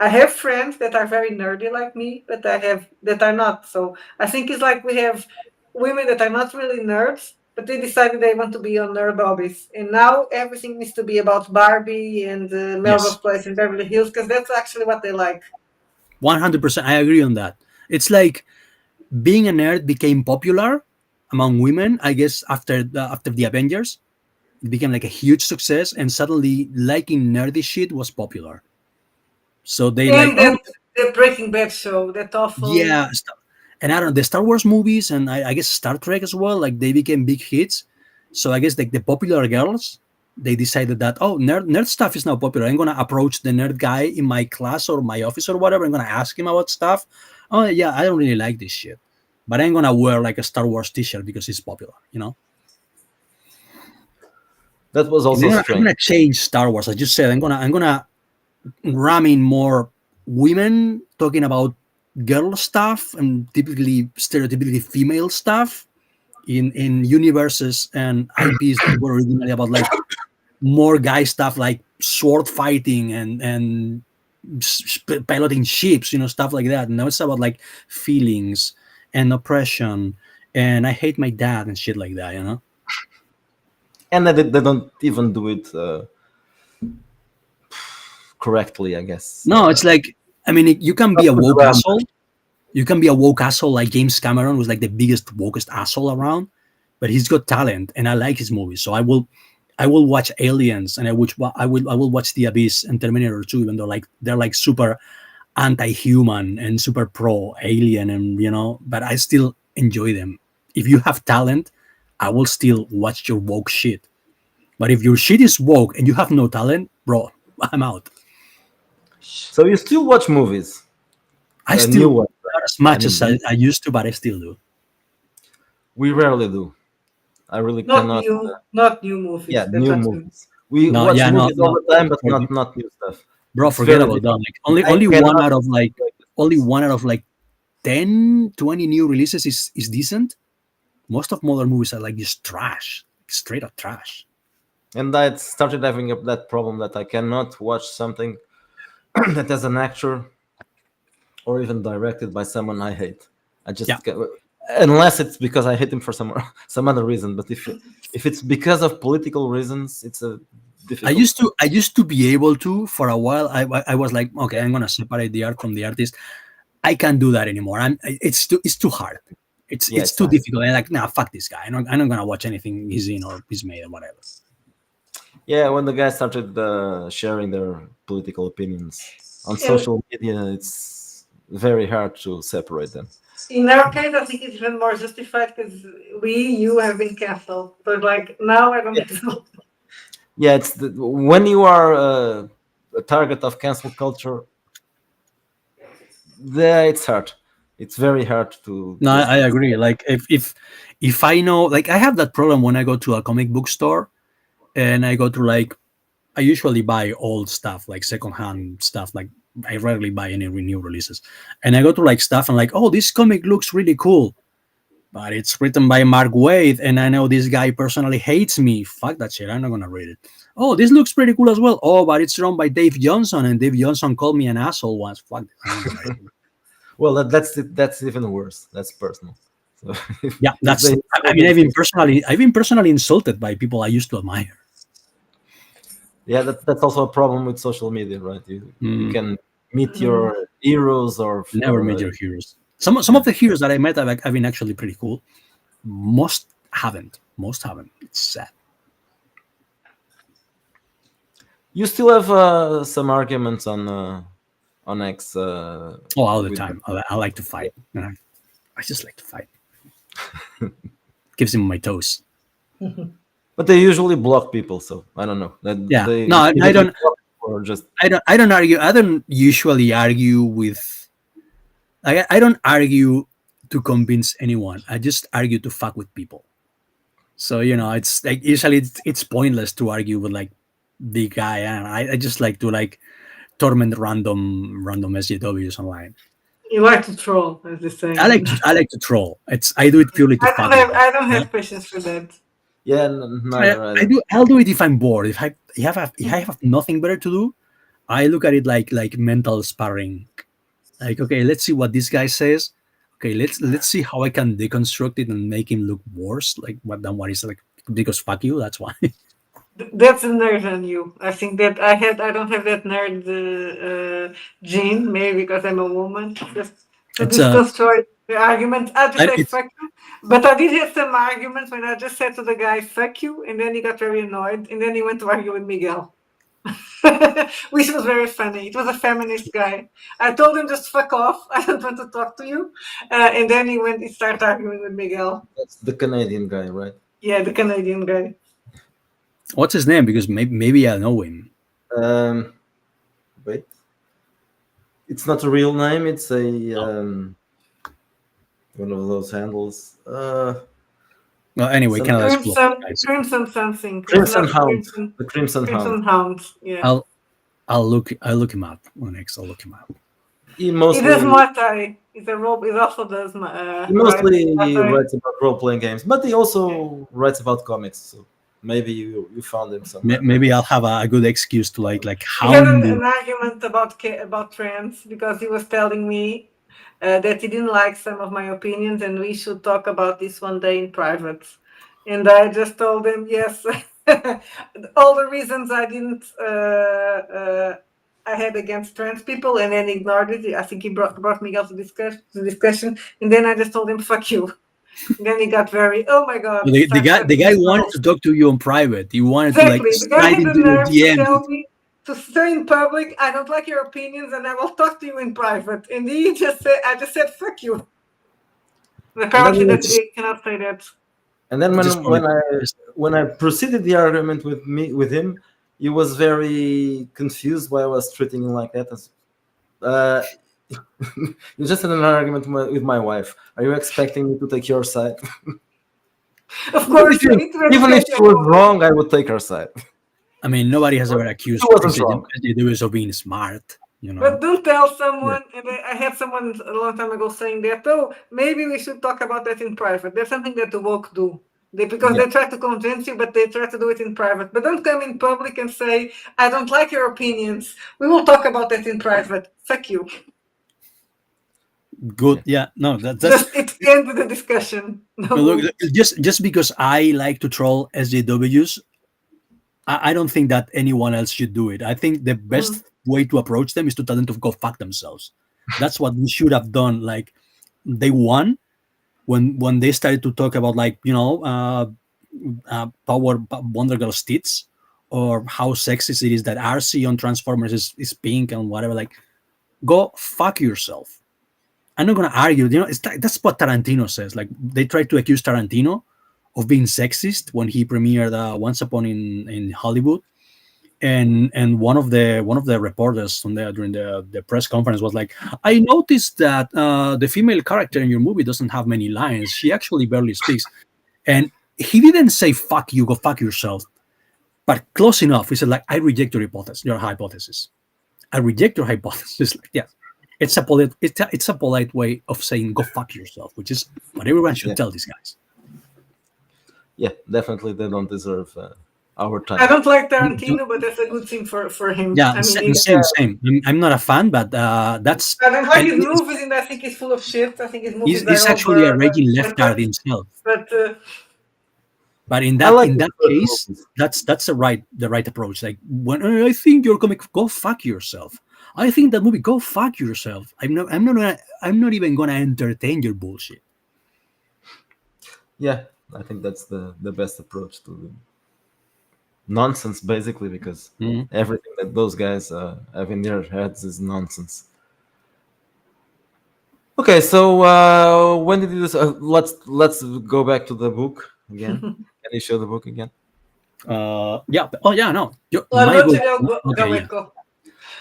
I have friends that are very nerdy like me, but I have that are not. So I think it's like we have women that are not really nerds, but they decided they want to be on nerd hobbies. And now everything needs to be about Barbie and Melrose Yes, Place and Beverly Hills because that's actually what they like. 100%. I agree on that. It's like being a nerd became popular among women. I guess after the Avengers, it became like a huge success, and suddenly liking nerdy shit was popular. So they like, And oh, that Breaking Bad show, that awful. yeah, and I don't know, the Star Wars movies, and I guess Star Trek as well. Like, they became big hits. So I guess like the popular girls, they decided that, oh, nerd stuff is now popular. I'm gonna approach the nerd guy in my class or my office or whatever. I'm gonna ask him about stuff. Oh yeah, I don't really like this shit, but I'm gonna wear like a Star Wars T-shirt because it's popular. That was And also I'm strange. gonna change Star Wars. I just said I'm gonna ram in more women talking about girl stuff and typically stereotypically female stuff in universes and IPs that were originally about like more guy stuff, like sword fighting and piloting ships, stuff like that. And now it's about like feelings and oppression, and I hate my dad and shit like that. And they don't even do it correctly, I guess. No, it's like, I mean, you can be Not a with woke grammar. asshole. You can be a woke asshole like James Cameron was like the biggest wokest asshole around, but he's got talent, and I like his movies. So I will watch Aliens, and I will watch The Abyss and Terminator 2, even though like they're like super anti-human and super pro alien, and but I still enjoy them. If you have talent, I will still watch your woke shit. But if your shit is woke and you have no talent, bro, I'm out. So you still watch movies? I A still new one. not as I much as mean, I used to, but I still do. we rarely do. I really Not cannot. new, not new Yeah, movies. That's new what you mean. movies. We No, watch yeah, no, movies all no, the time, but forget, not new stuff. bro, It's forget very about that. difficult. Like only I one cannot out of like enjoy the only movies. one out of like 10, 20 new releases is decent. Most of modern movies are like just trash, straight up trash. And I started having that problem that I cannot watch something that has an actor or even directed by someone I hate. I Yeah, just unless it's because I hate him for some some other reason. But if it's because of political reasons, it's a difficult. I used to be able to for a while. I was like, okay, I'm gonna separate the art from the artist. I can't do that anymore. It's too hard. Yeah, It's it's too hard. difficult. I'm like, nah, fuck this guy. I'm not gonna watch anything he's in or he's made or whatever. Yeah, when the guys started sharing their political opinions on And social media, it's very hard to separate them. in our case, I think it's even more justified because you have been cancelled. But like now, I don't Yeah, think so. yeah. When you are a target of cancel culture, there it's hard. It's very hard to No, I just. agree. Like if I know, like I have that problem when I go to a comic book store and I go to like I usually buy old stuff, like secondhand stuff. Like I rarely buy any new releases, and I go to like stuff and like, oh, this comic looks really cool, but it's written by Mark Waid, and I know this guy personally hates me. Fuck that shit. I'm not gonna read it. Oh, this looks pretty cool as well. Oh, but it's drawn by Dave Johnson, and Dave Johnson called me an asshole once. Fuck, this. I'm not gonna read it. Well, that's even worse. That's personal. So Yeah, if that's. they I mean, I've been personally insulted by people I used to admire. yeah, that's also a problem with social media, right? You Mm, can meet Mhm. your heroes never or met your heroes. Some yeah. of the heroes that I met have been actually pretty cool. Most haven't. Most haven't. It's sad. You still have some arguments on X Oh, all the with time. I like to fight. And I just like to fight. Gives him my toes. but they usually block people, so I don't know. That Yeah. they No, I either they don't. block or just I don't argue. I don't usually argue with. I don't argue to convince anyone. I just argue to fuck with people. So it's like usually it's pointless to argue with like the guy, and I just like to like torment random SJWs online. You like to troll, as they say. I like to troll. I do it purely to fuck with them. I don't Yeah? have patience for that. yeah, neither I either. do. I'll do it if I'm bored. If I have nothing better to do, I look at it like mental sparring. Like, okay, let's see what this guy says. Okay, let's see how I can deconstruct it and make him look worse, like what is like because fuck you. That's why. That's a nerd on you. I think that I don't have that nerd gene, maybe because I'm a woman. Just to It's a destroy the argument, I just say it's fuck you. But I did have some arguments when I just said to the guy fuck you, and then he got very annoyed, and then he went to argue with Miguel. Which was very funny. It was a feminist guy. I told him just fuck off. I don't want to talk to you. And then he started arguing with Miguel. That's the Canadian guy, right? Yeah, the Canadian guy. what's his name? Because maybe I know him. Um, wait, it's not a real name. It's a Oh. one of those handles. Well, anyway, Some Canales block guys. Crimson something. It's Crimson not Hound. Crimson. The Crimson Hound. Crimson Hound. Yeah. I'll look him up on X. I'll look him up. He He does mostly Muay Thai. He's a role. He also does he right. mostly writes about role playing games, but he also writes about comics. So maybe you found him somewhere. Maybe I'll have a good excuse to like We had hound an him. argument about trans because he was telling me that he didn't like some of my opinions and we should talk about this one day in private. And I just told him yes, all the reasons I didn't I had against trans people, and then ignored it. I think he brought Miguel to discussion, and then I just told him fuck you. And then he got very, oh my god, The guy wanted to talk to you in private. He wanted to like exactly. The guy slide had the into your nerve to DMs. tell me to stay in public. I don't like your opinions, and I will talk to you in private. And he just said, I just said fuck you. And apparently, that he cannot say that. And then Just when I proceeded the argument with him, he was very confused why I was treating him like that. Uh, You just had an argument with my wife. Are you expecting me to take your side? Of Even if course, you you, need to even if respect she your was woman. wrong, I would take her side. I mean, nobody has ever She accused wasn't wrong. SJWs of being smart. You know. But don't tell Yeah. someone, and I had someone a long time ago saying that, oh, maybe we should talk about that in private. That's something that the woke do. Because Yeah, they try to convince you, but they try to do it in private. But don't come in public and say, I don't like your opinions. We will talk about that in private. Fuck you. Good. yeah, Yeah. No. That's. Just it end the discussion. Look, No. just because I like to troll SJWs, I don't think that anyone else should do it. I think the Mm. best way to approach them is to tell them to go fuck themselves. That's what we should have done. Like day one, when they started to talk about, like, Power Wonder Girl Stitch, or how sexist it is that RC on Transformers is pink and whatever. Like, go fuck yourself. I'm not gonna argue. It's like, that's what Tarantino says. Like, they tried to accuse Tarantino of being sexist when he premiered Once Upon in Hollywood, and one of the reporters during the press conference was like, I noticed that the female character in your movie doesn't have many lines. She actually barely speaks. And he didn't say fuck you, go fuck yourself, but close enough. He said, like, I reject your hypothesis. I reject your hypothesis. Like, yeah, it's a polite way of saying go fuck yourself, which is what everyone should yeah, tell these guys. yeah. Definitely, they don't deserve our I time. don't like Don't- Tarantino, but that's a good thing for him. Yeah, I mean, same. I'm not a fan, but that's I don't like and his movies, and I think he's full of shit. I think his he's, movies are he's actually a over raging leftard rated. himself. But But in I that like in the that first case, movies. that's the right approach. Like, when I think your comic, go fuck yourself. I think that movie, go fuck yourself. I'm not even gonna entertain your bullshit. Yeah, I think that's the best approach to nonsense, basically, because Mhm. everything that those guys have in their heads is nonsense. Okay, so when did you? Let's go back to the book again. Can you show the book again? Yeah. Oh yeah. No. La My Noche book. del Okay. Yeah. Gaueco.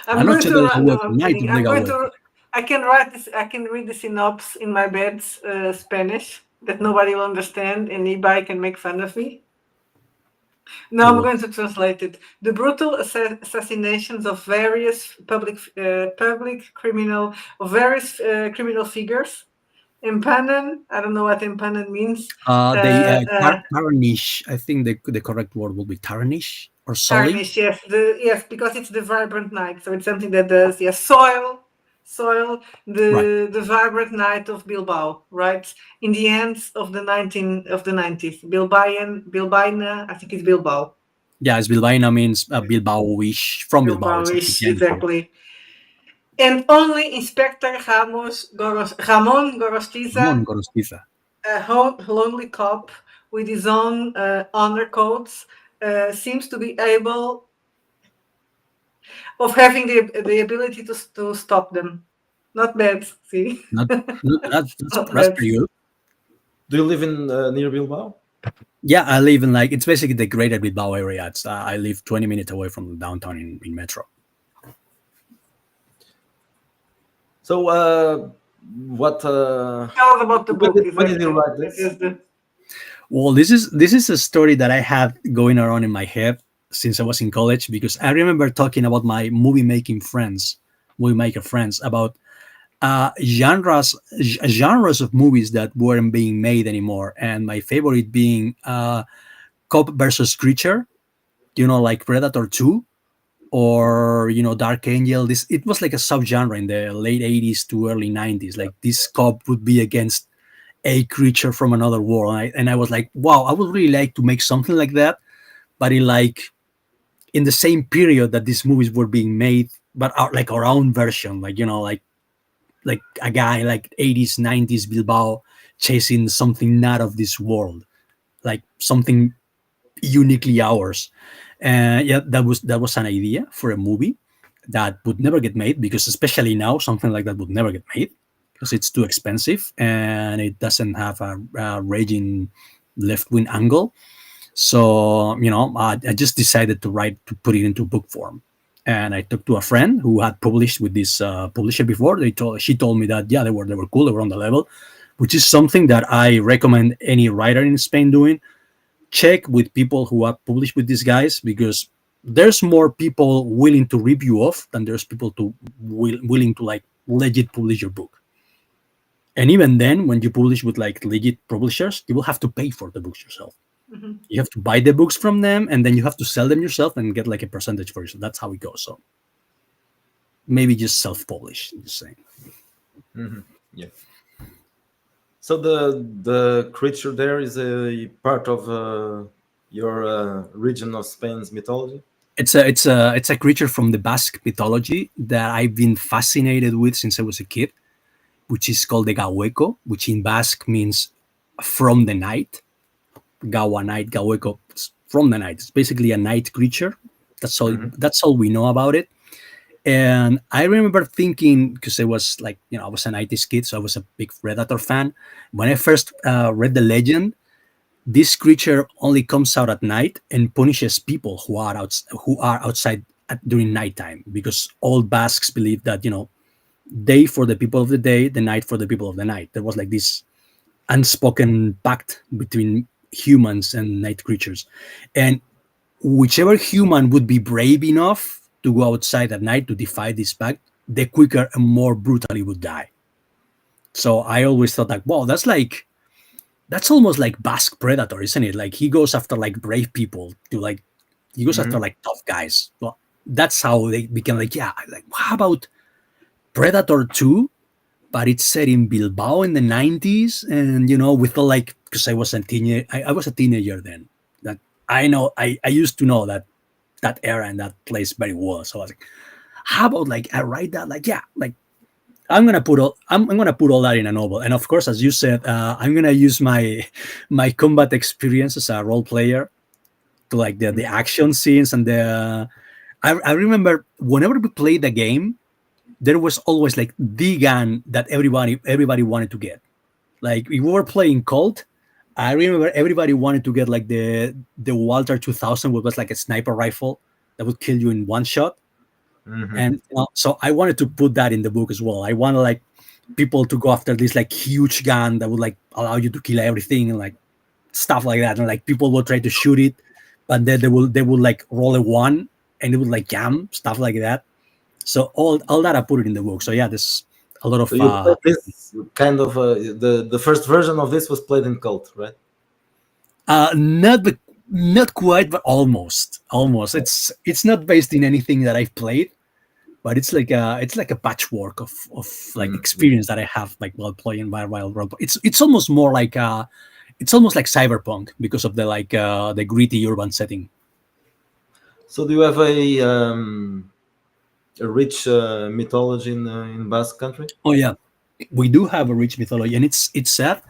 I'm going Anoche to del write. No, Hueco, I'm Night kidding. of the I'm going Hueco. to. I can write this. I can read the synopsis in my bed's Spanish that nobody will understand, and Ibai can make fun of me. No, I'm Cool. going to translate it. The brutal assassinations of various public criminal of various criminal figures. Empanan. I don't know what empanan means. They Uh, uh, tarnish. I think the correct word will be tarnish or sully. Tarnish, yes, yes, because it's the vibrant night, so it's something that does, yes, soil, Right. the vibrant night of Bilbao, right? In the ends of the 90s, Bilbaina, I think it's Bilbao, Yeah, it's Bilbaina means Bilbao-ish, from Bilbao. It's like Bilbao-ish, gangster. exactly. And only Inspector Ramon Ramon Gorostiza, Gorostiza. a lonely cop with his own honor codes, seems to be able of having the ability to stop them. Not bad, see? Not, that's Not that's bad. pretty good. Do you live in near Bilbao? Yeah, I live in, like, it's basically the greater Bilbao area. I live 20 minutes away from downtown in Metro. So, what? Tell us about the When book, when did you exactly. write That this? is the Well, this is a story that I had going around in my head since I was in college, because I remember talking about my movie maker friends, about genres of movies that weren't being made anymore, and my favorite being cop versus creature. Like Predator 2, or Dark Angel. This It was like a subgenre in the late 80s to early 90s. Like, this cop would be against a creature from another world, and I was like, wow, I would really like to make something like that, but in the same period that these movies were being made, but like our own version, like a guy, like 80s 90s Bilbao, chasing something not of this world, like something uniquely ours. Yeah, that was an idea for a movie that would never get made, because especially now, something like that would never get made, because it's too expensive and it doesn't have a raging left-wing angle. So I just decided to put it into book form. And I talked to a friend who had published with this publisher before. She told me that yeah, they were cool, they were on the level, which is something that I recommend any writer in Spain doing. Check with people who have published with these guys, because there's more people willing to rip you off than there's people to willing to like legit publish your book. And even then, when you publish with like legit publishers, you will have to pay for the books yourself. Mhm. You have to buy the books from them, and then you have to sell them yourself and get like a percentage for yourself. That's how it goes. So maybe just self-publish. Just saying. Yeah. So the creature there is a part of your region of Spain's mythology. It's a creature from the Basque mythology that I've been fascinated with since I was a kid, which is called the Gaueco, which in Basque means from the night. Gawa night, Gaueco, from the night. It's basically a night creature. That's all. Mhm. That's all we know about it. And I remember thinking, because I was like, I was an 90s kid, so I was a big Predator fan. When I first read the legend, this creature only comes out at night and punishes people who are outside during nighttime, because all Basques believe that day for the people of the day, the night for the people of the night. There was like this unspoken pact between humans and night creatures, and whichever human would be brave enough to go outside at night to defy this pact, the quicker and more brutally would die. So I always thought like, wow, that's almost like Basque Predator, isn't it? Like he goes after like brave people to like he goes after Mhm. like tough guys. Well, that's how they became like, yeah, like how about Predator 2, but it's set in Bilbao in the 90s, and with the like, because I was a teenager then. That I know I used to know that era and that place very well. So I was like, how about like I write that, like, yeah, like I'm gonna put all that in a novel. And of course, as you said, I'm gonna use my combat experience as a role player to like the action scenes and the I remember whenever we played the game, there was always like the gun that everybody wanted to get. Like if we were playing Colt, I remember everybody wanted to get like the Walter 2000, which was like a sniper rifle that would kill you in one shot. Mhm. And so I wanted to put that in the book as well. I wanted like people to go after this like huge gun that would like allow you to kill everything and like stuff like that. And like people will try to shoot it, but then they will like roll a one and it would like jam, stuff like that. So all that I put it in the book. So yeah, there's a lot So of you played this kind of the first version of this was played in cult, right? not quite, but almost. It's not based in anything that I've played, but it's like a patchwork of like Yeah. experience that I have like while playing while role. It's almost more like it's almost like cyberpunk because of the like the gritty urban setting. So do you have a rich mythology in Basque country? Oh yeah, we do have a rich mythology, and it's sad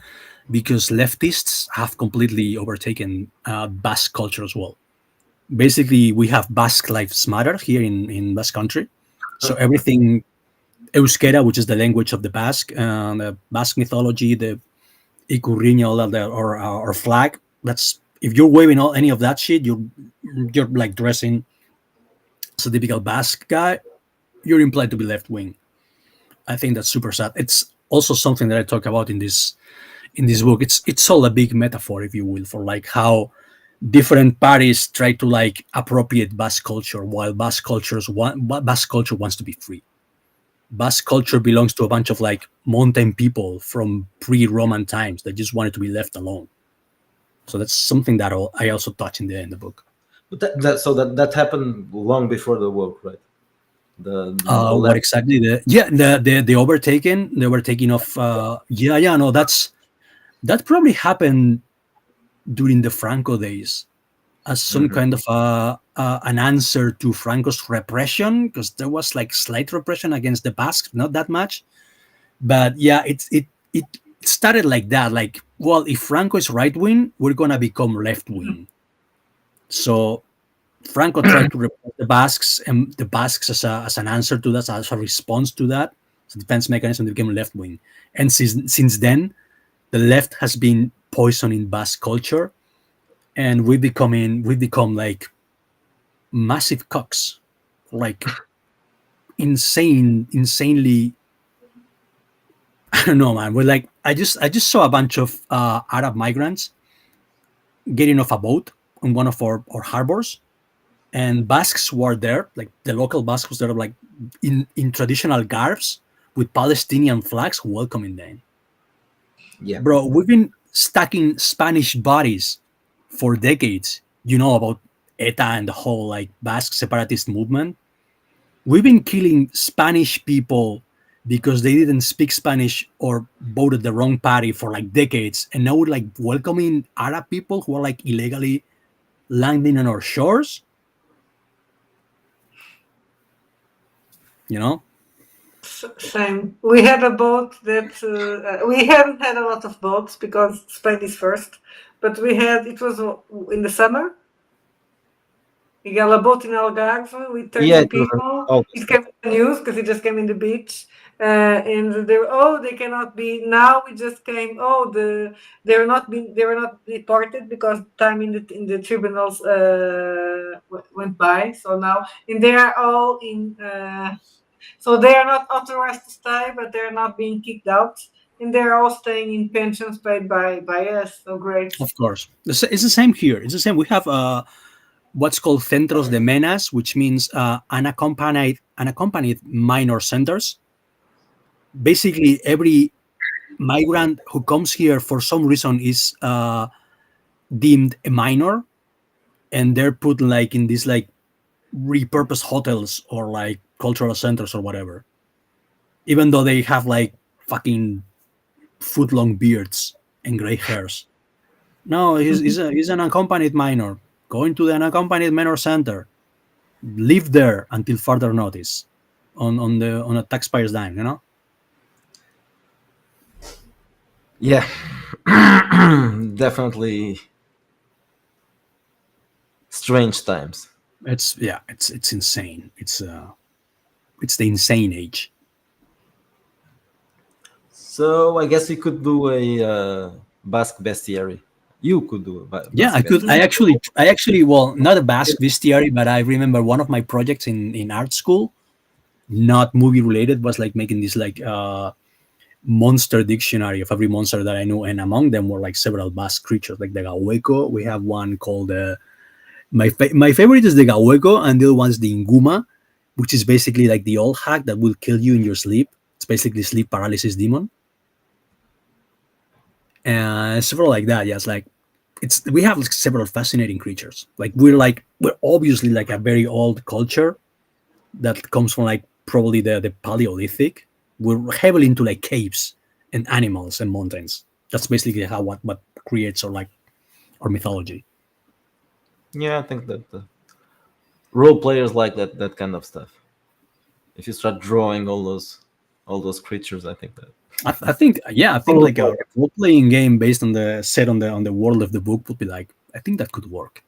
because leftists have completely overtaken Basque culture as well. Basically, we have Basque Lives Matter here in Basque country, so everything Euskera, which is the language of the Basque, the Basque mythology, the Ikurriña, all of that, or flag. That's if you're waving all any of that shit, you're like dressing as a typical Basque guy. You're implied to be left wing. I think that's super sad. It's also something that I talk about in this book. It's all a big metaphor, if you will, for like how different parties try to like appropriate Basque culture, while Basque culture wants to be free. Basque culture belongs to a bunch of like mountain people from pre-Roman times that just wanted to be left alone. So that's something that I also touch in the book. But that happened long before the woke, right? The What left. exactly? The overtaking of yeah, no, that probably happened during the Franco days as some Mhm. kind of an answer to Franco's repression, because there was like slight repression against the Basques, not that much. But yeah, it started like that. Like, well, if Franco is right wing, we're gonna become left wing. So Franco tried to repress the Basques, and the Basques as an answer to that, as a response to that, as a defense mechanism, they became left wing. And since then, the left has been poisoning Basque culture, and we've become like massive cocks like insanely. I don't know, man. We're like, I just saw a bunch of Arab migrants getting off a boat on one of our harbors, and Basques were there, like the local Basques that are like in traditional garbs with Palestinian flags welcoming them. Yeah. Bro, we've been stacking Spanish bodies for decades. You know about ETA and the whole like Basque separatist movement. We've been killing Spanish people because they didn't speak Spanish or voted the wrong party for like decades, and now we're like welcoming Arab people who are like illegally landing on our shores. You know, Same. We had a boat that we haven't had a lot of boats because Spain is first, but we had it was in the summer. We got a boat in Algarve with Yeah, 30 it was an people. August. It came in the news because it just came in the beach. And they were, oh, they cannot be now. We just came. Oh, they were not deported because time in the tribunals went by. So now and they are all in. So they are not authorized to stay, but they're not being kicked out, and they're all staying in pensions paid by us. So great. of course, it's the same here. It's the same. We have what's called centros de menas, which means unaccompanied minor centers. Basically, every migrant who comes here for some reason is deemed a minor, and they're put like in these like repurposed hotels or like cultural centers or whatever, even though they have like fucking foot long beards and gray hairs. No, he's an unaccompanied minor going to the unaccompanied minor center, live there until further notice on a taxpayer's dime, you know. Yeah. Definitely strange times. It's yeah, it's insane. It's the insane age. So I guess we could do a Basque bestiary. You could do a Yeah, Basque I could. bestiary. I actually, well, not a Basque bestiary, but I remember one of my projects in art school, not movie related, was like making this like monster dictionary of every monster that I knew, and among them were like several Basque creatures, like the Gaueco. We have one called my favorite is the Gaueco, and the other one's the Inguma, which is basically like the old hack that will kill you in your sleep. It's basically sleep paralysis demon, and several like that. Yeah, it's like it's we have like several fascinating creatures. Like we're obviously like a very old culture that comes from like probably the Paleolithic. We're heavily into like caves and animals and mountains. That's basically how what creates our mythology. Yeah, I think that role players like that kind of stuff. If you start drawing all those creatures, I think that I think yeah, I think like a role playing game based on the set on the world of the book would be like I think that could work.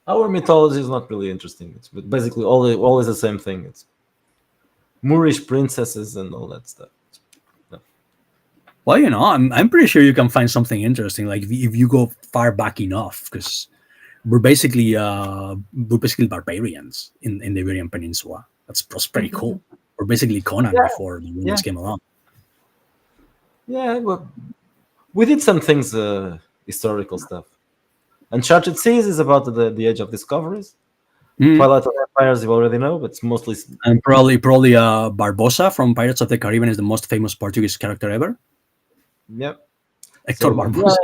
our mythology is not really interesting. It's basically always the same thing. It's Moorish princesses and all that stuff. No. Well, I'm pretty sure you can find something interesting like if you go far back enough because we're basically barbarians in the Iberian Peninsula. That's pretty cool. We're basically Conan Yeah, before the yeah, Romans came along. yeah. Well, we did some things, historical stuff. Uncharted Seas is about the age of discoveries. Mhm. Twilight of Empires, you already know, but it's mostly. And probably Barbosa from Pirates of the Caribbean is the most famous Portuguese character ever. Yeah. Hector So yeah, Barbosa.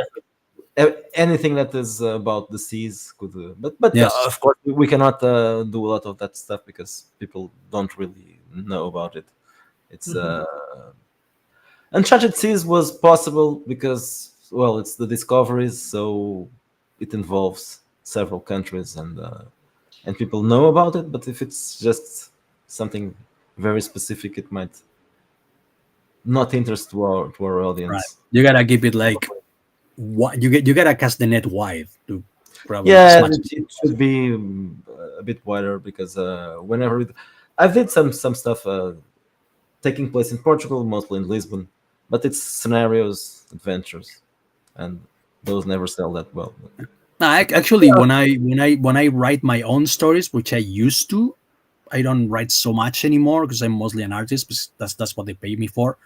anything that is about the seas could. But Yes. of course we cannot do a lot of that stuff because people don't really know about it. It's Uncharted Seas was possible because well, it's the discoveries, so it involves several countries and people know about it. But if it's just something very specific, it might not interest to our Right. audience. You gotta keep it like what you gotta cast the net wide to probably as Yeah, much it, as it should be a bit wider because I've did some stuff taking place in Portugal, mostly in Lisbon, but it's scenarios, adventures, and those never sell that well. No, actually, when I write my own stories, which I used to, I don't write so much anymore because I'm mostly an artist. Because that's what they pay me for.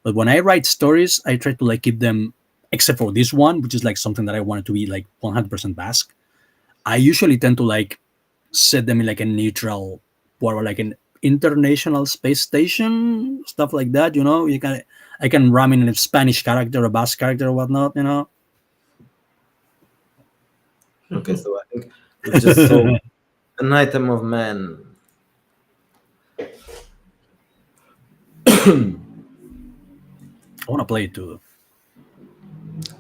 But when I write stories, I try to like keep them, except for this one, which is like something that I wanted to be like 100% Basque. I usually tend to like set them in like a neutral, or like an international space station, stuff like that. I can ram in a Spanish character, a Basque character, or whatnot. Okay, so I think we just sold an item of man. I want to play it too.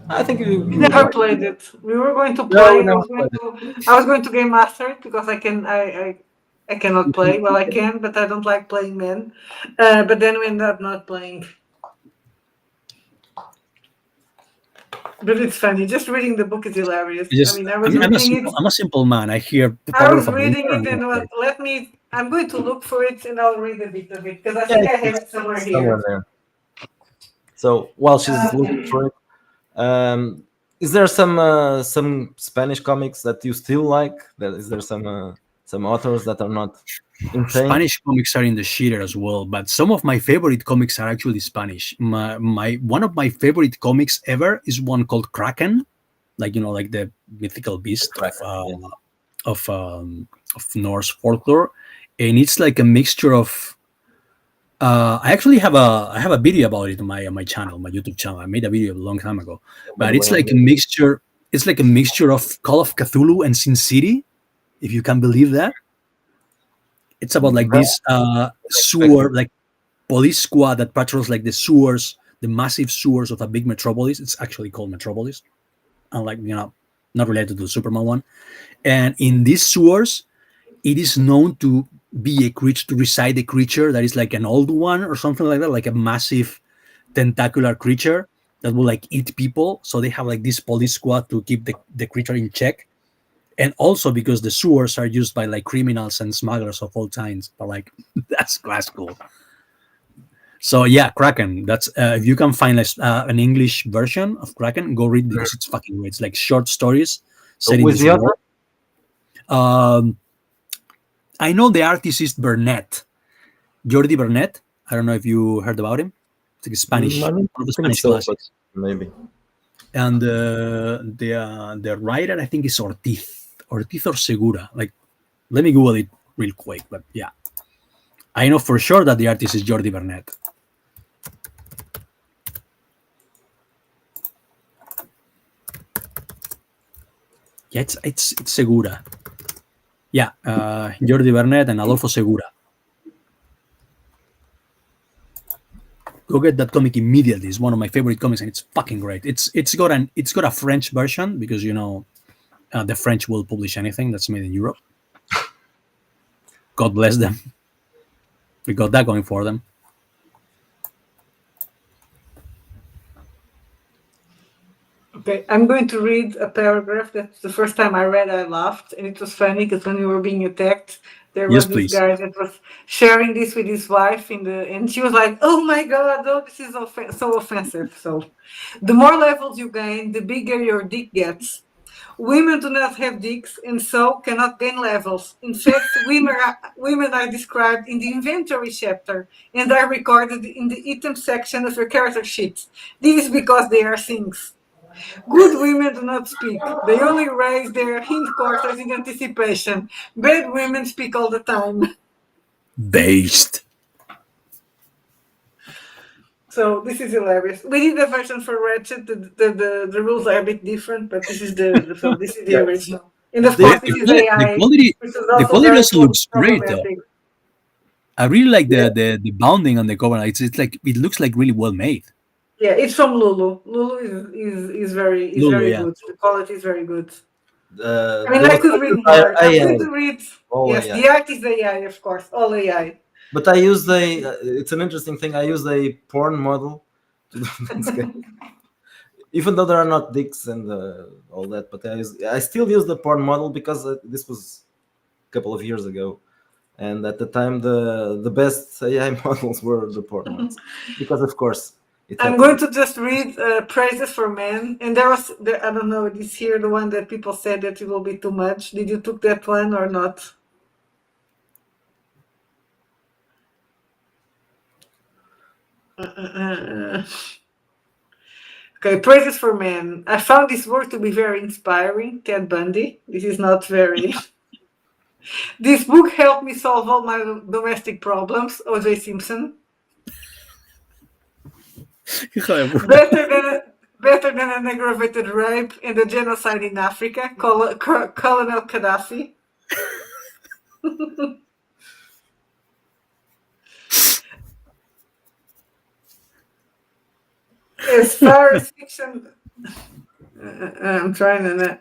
I think We you never played it. We were going to no, play. we never played it. I was going to game master it because I cannot play. Well, I can, but I don't like playing men. But then we ended up not playing. But it's funny. Just reading the book is hilarious. I mean, I was reading it. I'm a simple man. I hear the I power of was a believer reading it and I and play. let me. I'm going to look for it and I'll read a bit of it because I Yeah, think I have it's it somewhere somewhere here. there. So while she's looking for it, is there some Spanish comics that you still like? Is there some authors that are not insane? Spanish comics are in the shitter as well, but some of my favorite comics are actually Spanish. My one of my favorite comics ever is one called Kraken, like the mythical beast of Kraken, yeah. of um, of Norse folklore, and it's like a mixture of. I have a video about it on my channel, my YouTube channel. I made a video a long time ago, By but the way, it's like a mixture. It's like a mixture of Call of Cthulhu and Sin City, if you can believe that. It's about like that's this unexpected. sewer, like police squad that patrols like the sewers, the massive sewers of a big metropolis. It's actually called Metropolis, unlike not related to the Superman one. And in these sewers, it is known to be a creature to reside a creature that is like an old one or something like that, like a massive tentacular creature that will like eat people. So they have like this police squad to keep the creature in check. And also because the sewers are used by like criminals and smugglers of all kinds. But like that's cool. So yeah, Kraken. That's if you can find an English version of Kraken, go read because it's fucking great. It's like short stories So set who in is this the author? world. Um, I know the artist is Burnett, Jordi Burnett. I don't know if you heard about him. It's like a I Spanish, don't one of the think Spanish so, but classics. maybe. And the writer I think is Ortiz or Segura. Like, let me Google it real quick. But yeah, I know for sure that the artist is Jordi Burnett. Yeah, it's Segura. Yeah, Jordi Burnett and Adolfo Segura. Go get that comic immediately. It's one of my favorite comics, and it's fucking great. It's got a French version because the French will publish anything that's made in Europe. God bless them. We got that going for them. Okay, I'm going to read a paragraph that the first time I read, I laughed, and it was funny because when we were being attacked, there Yes, was this please. guy that was sharing this with his wife and she was like, "Oh my God, oh, this is so offensive." So, the more levels you gain, the bigger your dick gets. Women do not have dicks and so cannot gain levels. In fact, women are described in the inventory chapter and are recorded in the item section of your character sheet. This is because they are things. Good women do not speak. They only raise their hindquarters in anticipation. Bad women speak all the time. Based. So this is hilarious. We did a version for Ratchet. The rules are a bit different, but this is the Yeah. original. And of They course, this is AI, which is The also quality very also looks great though. problematic. I really like yeah, the bounding on the cover. It's like it looks like really well made. Yeah, it's from Lulu. Lulu is very Lulu, yeah. good. The quality is very good. I the mean, I could illustrators read are more. I'm going AI, to read. all Yes, AI. the art is AI, of course, all AI. But I use it's an interesting thing. I use a porn model to do this game. Even though there are not dicks and all that, but I still use the porn model because this was a couple of years ago, and at the time the best AI models were the porn ones, because of course It I'm happened. going to just read praises for men, and I don't know, is here the one that people said that it will be too much. Did you took that one or not? Okay, praises for men. I found this work to be very inspiring. Ted Bundy. This is not very. This book helped me solve all my domestic problems. O.J. Simpson. Better than better than an aggravated rape and a genocide in Africa. Colonel Gaddafi. As far as fiction, I'm trying to. This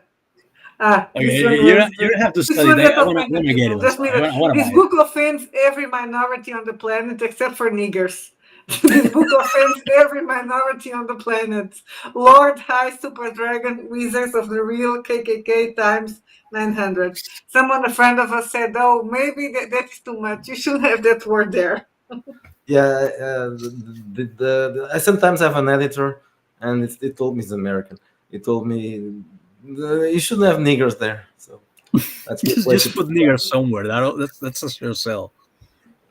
Okay, one you was don't, you don't have to this study one that. that I wanna offended get people. it. Just Also. me. I wanna This buy it. book offends every minority on the planet except for niggers. This book offends every minority on the planet. Lord High Super Dragon Wizards of the Real KKK times 900. Someone, a friend of us, said, "Oh, maybe that is too much. You shouldn't have that word there." Yeah, I sometimes have an editor, and it told me it's American. It told me you shouldn't have niggers there, so let's replace Just it. put nigger somewhere. That's just yourself.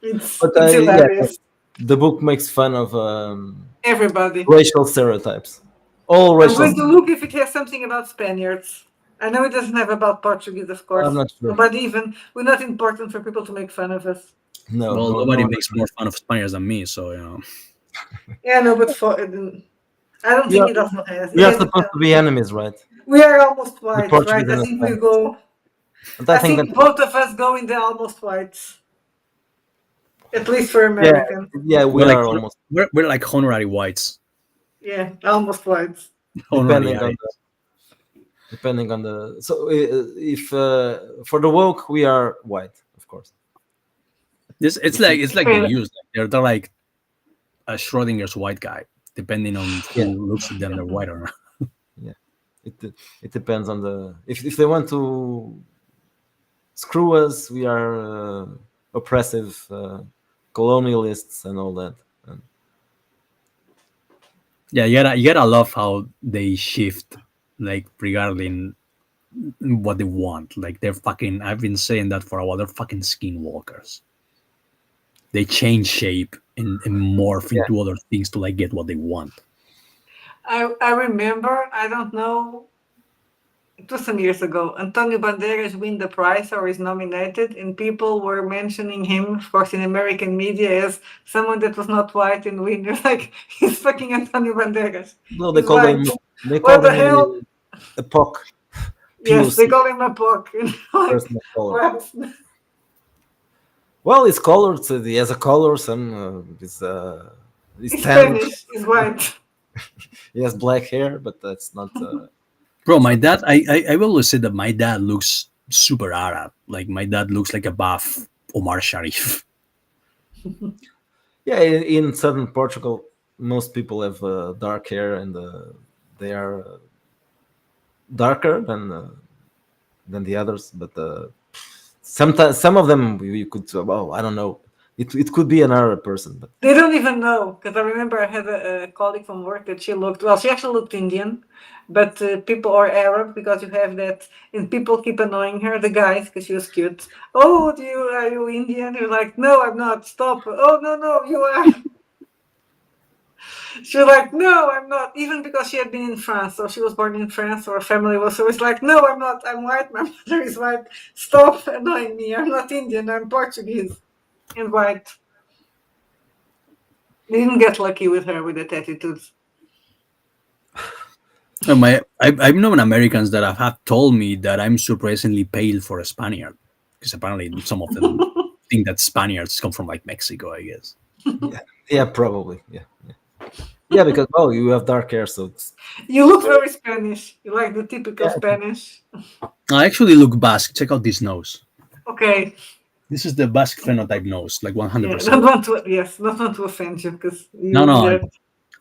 It's But it's yeah, hilarious. the book makes fun of Everybody. racial stereotypes. All I'm racial. going to look if it has something about Spaniards. I know it doesn't have about Portuguese, of I'm course. not sure. But even we're not important for people to make fun of us. No, Well, no, nobody no. makes more fun of Spaniards than me, so Yeah, no, but I don't We think are it also has. It we are has supposed to be enemies, right? we are almost The white, Portuguese right? I and the think we Spanish. go. But I I think that think both of us go in the almost whites, at least for yeah, Americans. yeah, we we're like are almost we're like honorary whites. Yeah, almost whites. Honorary depending on Aries. the so if for the woke we are white, of course. This If you, it's like the news. Like they're like a Schrodinger's white guy, depending on yeah, who looks at them, they're white or not. yeah, it depends on the if they want to screw us, we are oppressive colonialists and all that. And Yeah, you gotta love how they shift, like regarding what they want. Like they're fucking. I've been saying that for a while. They're fucking skinwalkers. They change shape and morph yeah, into other things to like get what they want. I remember. I don't know. It was some years ago. Antonio Banderas win the prize or is nominated, and people were mentioning him, of course, in American media as someone that was not white and win. You're like, he's fucking Antonio Banderas. no, He's white. they What called the him hell? a POC, Yes, they POC, call him a pock. Like, person of color. what? Well, it's colored. So he has a color. Some he's He's tan. Spanish. He's white. He has black hair, but that's not. Bro, It's my not. dad. I've always said that my dad looks super Arab. Like my dad looks like a buff Omar Sharif. Yeah, in southern Portugal, most people have dark hair, and they are darker than the others. But sometimes some of them you could. Well, I don't know. It could be an Arab person, but They don't even know because I remember I had a colleague from work that she looked well. She actually looked Indian, but people are Arab because you have that, and people keep annoying her, the guys, because she was cute. Oh, are you Indian? You're like, no, I'm not. Stop. Oh no, you are. She was like, no, I'm not. Even because she had been in France, so she was born in France, so her family was always like, no, I'm not. I'm white. My mother is white. Stop annoying me. I'm not Indian. I'm Portuguese and white. They didn't get lucky with her with that attitudes. And I've known Americans that have told me that I'm surprisingly pale for a Spaniard, because apparently some of them think that Spaniards come from like Mexico, I guess. yeah, yeah, probably, yeah, because you have dark hair, so it's You look very Spanish. You like the typical yeah, Spanish. I actually look Basque. Check out this nose. Okay. This is the Basque phenotype nose, like Yeah. 100%. Not want to offend you because No, you. no, Yeah.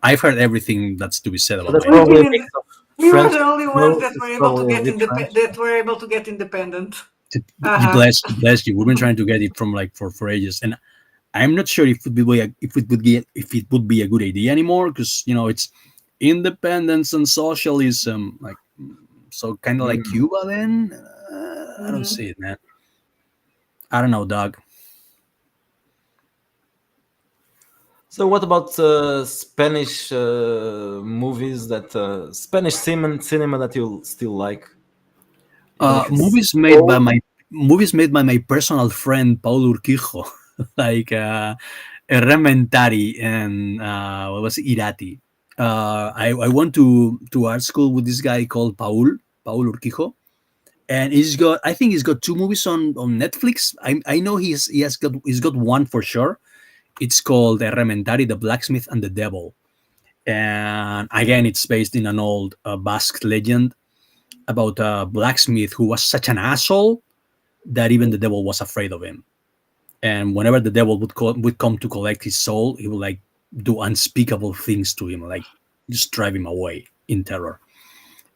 I've heard everything that's to be said so about that's my We've nose. probably been a in mix the, of we were French the only ones nose. that were It's able to probably a get bit French. that were able to get independent. You Uh-huh. bless you. We've been trying to get it from like for ages, and I'm not sure if it would be a good idea anymore, because it's independence and socialism, like, so kind of like Mm. Cuba. Then I don't Mhm. see it, man. I don't know, dog. So what about Spanish movies that Spanish cinema that you still like, even Uh, if it's movies made by old? my movies made by my personal friend Paul Urquijo, like Elementary and what was it, Irati. I went to art school with this guy called Paul Urquijo, and I think he's got two movies on Netflix. I know he's got one for sure. It's called Elementary, the Blacksmith and the Devil, and again it's based in an old Basque legend about a blacksmith who was such an asshole that even the devil was afraid of him. And whenever the devil would come to collect his soul, he would like do unspeakable things to him, like just drive him away in terror.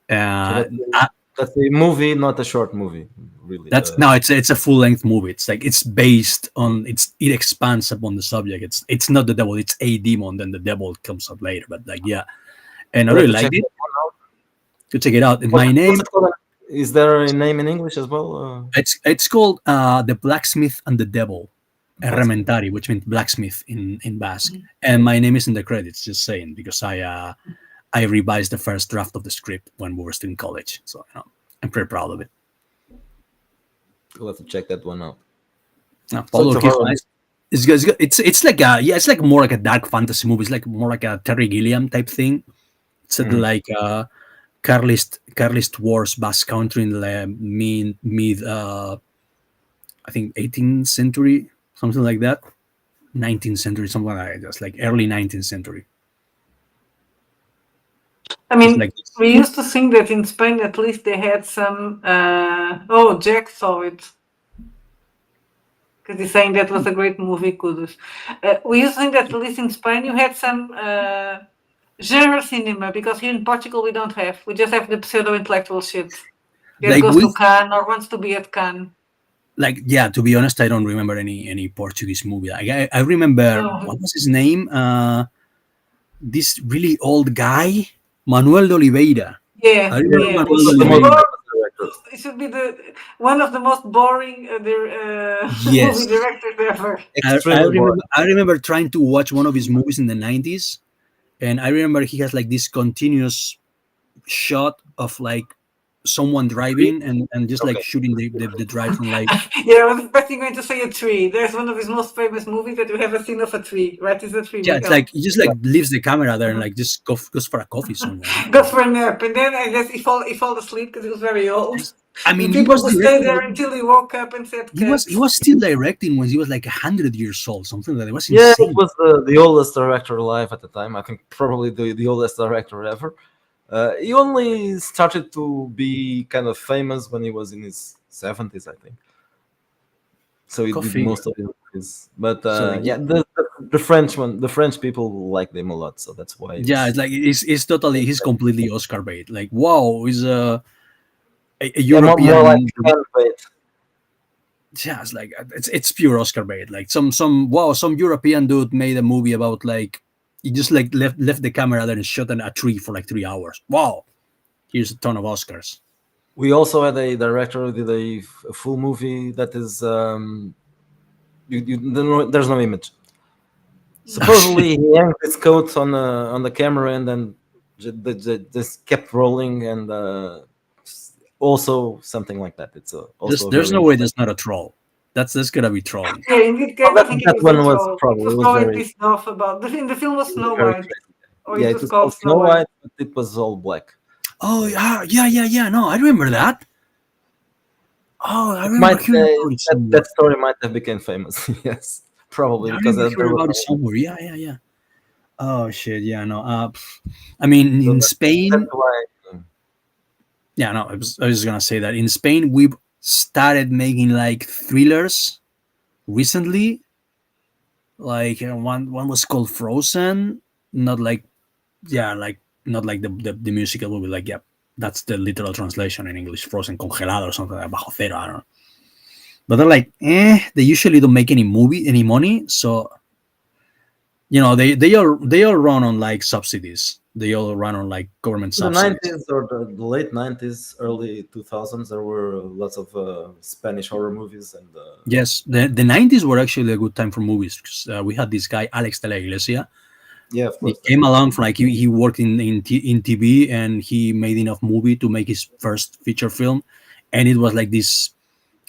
So Uh, that's a movie, not a short movie, really. that's no, it's a full length movie. It's like it's based on it expands upon the subject. It's not the devil, it's a demon. Then the devil comes up later. But like yeah, and I We'll have really to check liked it. that one out. To check it out. And What's my what's name it called? Is there a name in English as well? it's called The Blacksmith and the Devil, Blacksmith. Errementari, which means blacksmith in Basque. And my name is in the credits, just saying, because I revised the first draft of the script when we were still in college. So I'm pretty proud of it. We'll have to check that one out. So Paulo it's a Urquijo, horror. it's like a yeah, it's like more like a dark fantasy movie. It's like more like a Terry Gilliam type thing. It's Mhm. like Carlist Wars Basque country in the mid I think 18th century, something like that. 19th century, something like that. Just like early 19th century. I Just mean, like this. we used to think that in Spain at least they had some. Oh, Jack saw it because he's saying that was a great movie. Kudus. We used to think that at least in Spain you had some genre cinema because here in Portugal we don't have. We just have the pseudo intellectual shit that Like goes to with Cannes or wants to be at Cannes. like yeah, to be honest, I don't remember any Portuguese movie. Like, I remember No. what was his name? This really old guy, Manuel de Oliveira. I Yeah, Yeah, remember yeah. he Manuel de was the most Oliveira. famous director. It should be the one of the most boring movie Yes. directors ever. Extremely boring. I remember trying to watch one of his movies in the 90s, and I remember he has like this continuous shot of like someone Tree? driving and just like Okay. shooting the drive from like Yeah, I was expecting going to say a tree. There's one of his most famous movies that you have a scene of a tree. What is a tree, yeah, it's Miguel? like he just like leaves the camera there and like just goes for a coffee somewhere. Goes for a nap, and then I guess he fall asleep because he was very old. I The mean, he people was would stay there directing. until he woke up and said He cut. was still directing when he was like 100 years old, something like that. It was Yeah, he insane. was the oldest director alive at the time. I think probably the oldest director ever. He only started to be kind of famous when he was in his 70s, I think. So he Go did figure. most of his. But So like, yeah, the French one, the French people liked him a lot, so that's why yeah, it's like he's completely Oscar bait. Like, wow, he's a yeah, more like European. fan bait. Yeah, it's like it's pure Oscar bait. Like some European dude made a movie about like he just like left the camera there and shot a tree for like 3 hours. Wow, here's a ton of Oscars. We also had a director who did a full movie that is there's no image. Supposedly he yanked his coat on the camera and then just kept rolling and also something like that. It's also a There's very no way interesting. that's not a troll. That's gotta be trolling. Yeah, in this Oh, case, I think it that is a one was troll. It probably was probably pissed off about the film was Snow very White, crazy. or Yeah, it it was was called called Snow Snow White. White, but it was all black. Oh So yeah. No, I remember that. Oh, I it remember might hearing about it that somewhere. story might have become famous. Yes, probably Yeah, I because remember there hearing was about it no image. somewhere. Yeah. Oh shit, yeah, no. I mean, So in that's Spain, why. yeah, no. I was gonna say that in Spain we've started making like thrillers recently. Like one was called Frozen, not like yeah, like not like the musical movie. Like yeah, that's the literal translation in English. Frozen congelado or something like bajo cero. I don't know. but they're like, they usually don't make any money, so they all run on like subsidies. They all run on like government In the subsidies. 90s or the late 90s, early 2000s, there were lots of Spanish horror movies and Yes, the 90s were actually a good time for movies because we had this guy Alex de la Iglesia. yeah, of He course. came along from like he worked in TV, and he made enough movie to make his first feature film, and it was like this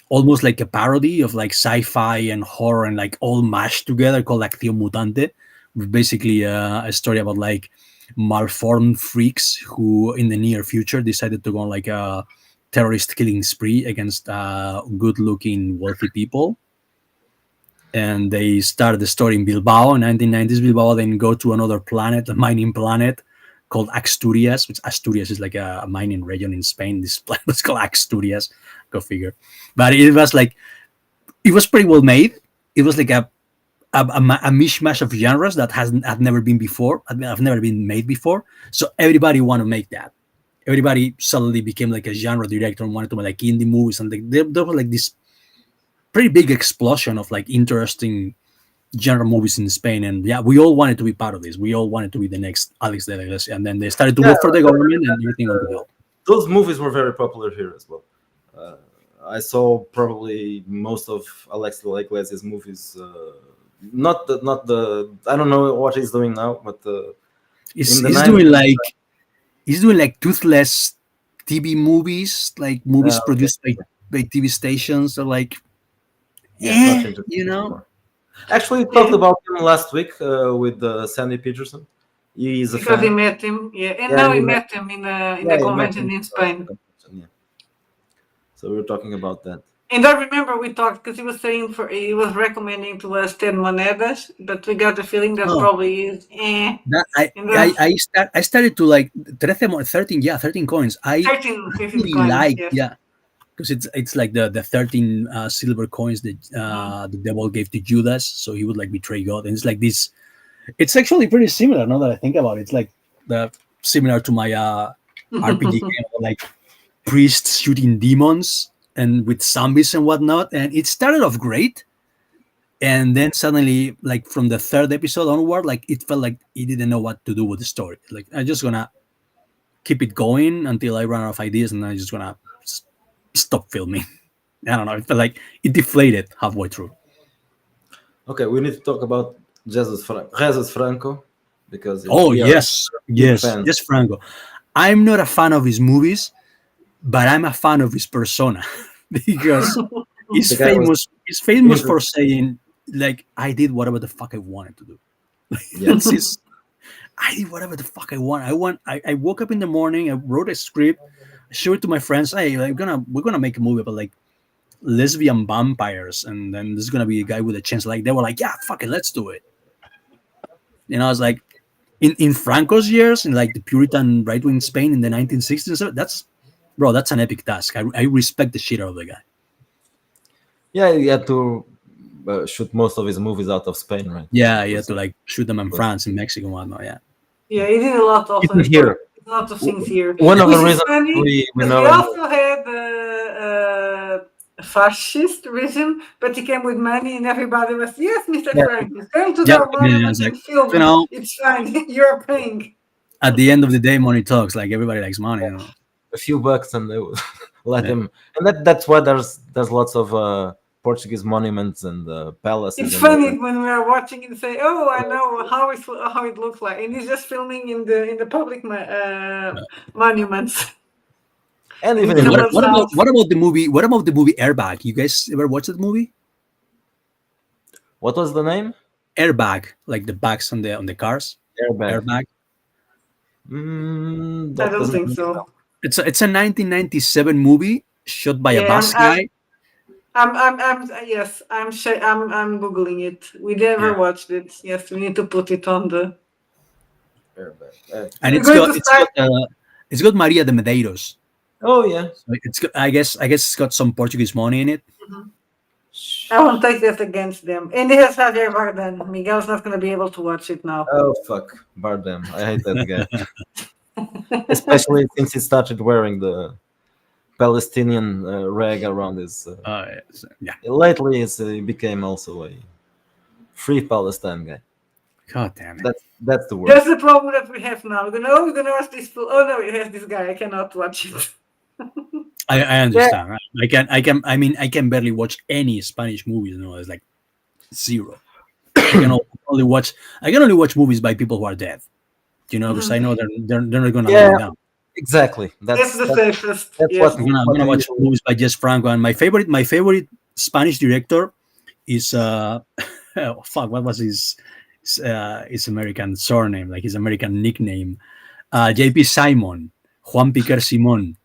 almost like a parody of like sci-fi and horror and like all mashed together called Acción Mutante, with basically a story about like malformed freaks who in the near future decided to go on like a terrorist killing spree against good-looking wealthy people. And they started the story in Bilbao in 1990s Bilbao, then go to another planet, a mining planet called Asturias, which Asturias is like a mining region in Spain. This planet was called Asturias, go figure. But it was pretty well made. It was like a mishmash of genres that had never been before. Have never been made before. So everybody wanted to make that. Everybody suddenly became like a genre director and wanted to make like indie movies, and there was like this pretty big explosion of like interesting genre movies in Spain. And yeah, we all wanted to be part of this. We all wanted to be the next Alex de la Iglesia. And then they started to Yeah, work for the government, and everything went to hell. those movies were very popular here as well. Uh, I saw probably most of Alex de la Iglesias movies. Not the. I don't know what he's doing now, but He's, in the he's 90s, doing like he's doing like toothless TV movies, like movies produced okay. by TV stations. They're like, Yeah, not interested you know, anymore. Actually, we talked Yeah, about him last week with Sandy Peterson. He is a because he fan. met him. Yeah, and Yeah, now he he met. met him in Yeah, the he met convention him. in Spain. Yeah. So we were talking about that. And I remember we talked because he was saying he was recommending to us 10 monedas, but we got the feeling that oh, probably is that and then I started to like 13, yeah, 13 coins. I 13, 15 really coins. like, Yes. yeah, because it's like the 13 silver coins that Mhm. the devil gave to Judas, so he would like betray God, and it's like this. It's actually pretty similar now that I think about it. It's like the similar to my RPG game, like priests shooting demons and with zombies and whatnot. And it started off great, and then suddenly, like from the third episode onward, like it felt like he didn't know what to do with the story. Like I'm just gonna keep it going until I run out of ideas, and I'm just gonna stop filming. I don't know. It felt like it deflated halfway through. Okay, we need to talk about Jesus Franco because Oh we are yes, big yes, fans. yes, Franco. I'm not a fan of his movies, but I'm a fan of his persona because he's The guy was famous. He's famous interesting. for saying like, "I did whatever the fuck I wanted to do." Yeah, That's his. I did whatever the fuck I want. I woke up in the morning. I wrote a script. I showed it to my friends. Hey, we're gonna make a movie about like lesbian vampires, and then there's gonna be a guy with a chance. Like they were like, yeah, fuck it, let's do it. And I was like, in Franco's years, in like the Puritan right wing Spain in the 1960s, that's an epic task. I respect the shit out of the guy. yeah. He had to shoot most of his movies out of Spain, right? Yeah, It you had was, to like shoot them in was France and Mexico and whatnot. Yeah, Yeah, he did a lot also even in here. a lot of things here, One of the which is reasons funny we because we know him. also had fascist regime, but he came with money and everybody was, yes, Mr. Yeah, Frank, come to yeah. the I monument was like, and film. It's fine. You're paying. at the end of the day, money talks. Like everybody likes money. a few bucks and they would let Yeah. him. And that's why there's lots of Portuguese monuments and palaces It's and all funny that. when we are watching and say, "Oh, I know how it looks like," and he's just filming in the public monuments And in even in And someone's house. what about the movie? What about the movie Airbag? You guys ever watch that movie? what was the name? Airbag, like the bags on the cars. Airbag. Airbag. I That don't doesn't think ring a so. bell. It's a 1997 movie shot by a Yeah, bus guy. I'm googling it. We never Yeah, watched it. Yes, we need to put it on the. Airbag. and We're it's going got to it's got start. it's got Maria de Medeiros. Oh yeah. So it's got, I guess it's got some Portuguese money in it. Mhm. I won't take that against them. And it has Javier Bardem. Miguel's not going to be able to watch it now. Oh fuck, Bardem. I hate that guy, especially since he started wearing the Palestinian rag around his. Yeah. Lately, he became also a free Palestine guy. God damn it. That's the word. That's the problem that we have now. We're gonna watch this film. Oh no, it has this guy. I cannot watch it. I Yeah, understand. Right? I can barely watch any Spanish movies. It's like zero. I can only watch. I can only watch movies by people who are dead. Because I Mhm. know they're not gonna let yeah, me down. exactly. That's the safest. That's Yes. I'm what gonna we watch usually. movies by Jess Franco, and my favorite Spanish director is oh, fuck, what was his American surname, like his American nickname? JP Simon, Juan Piquer Simon.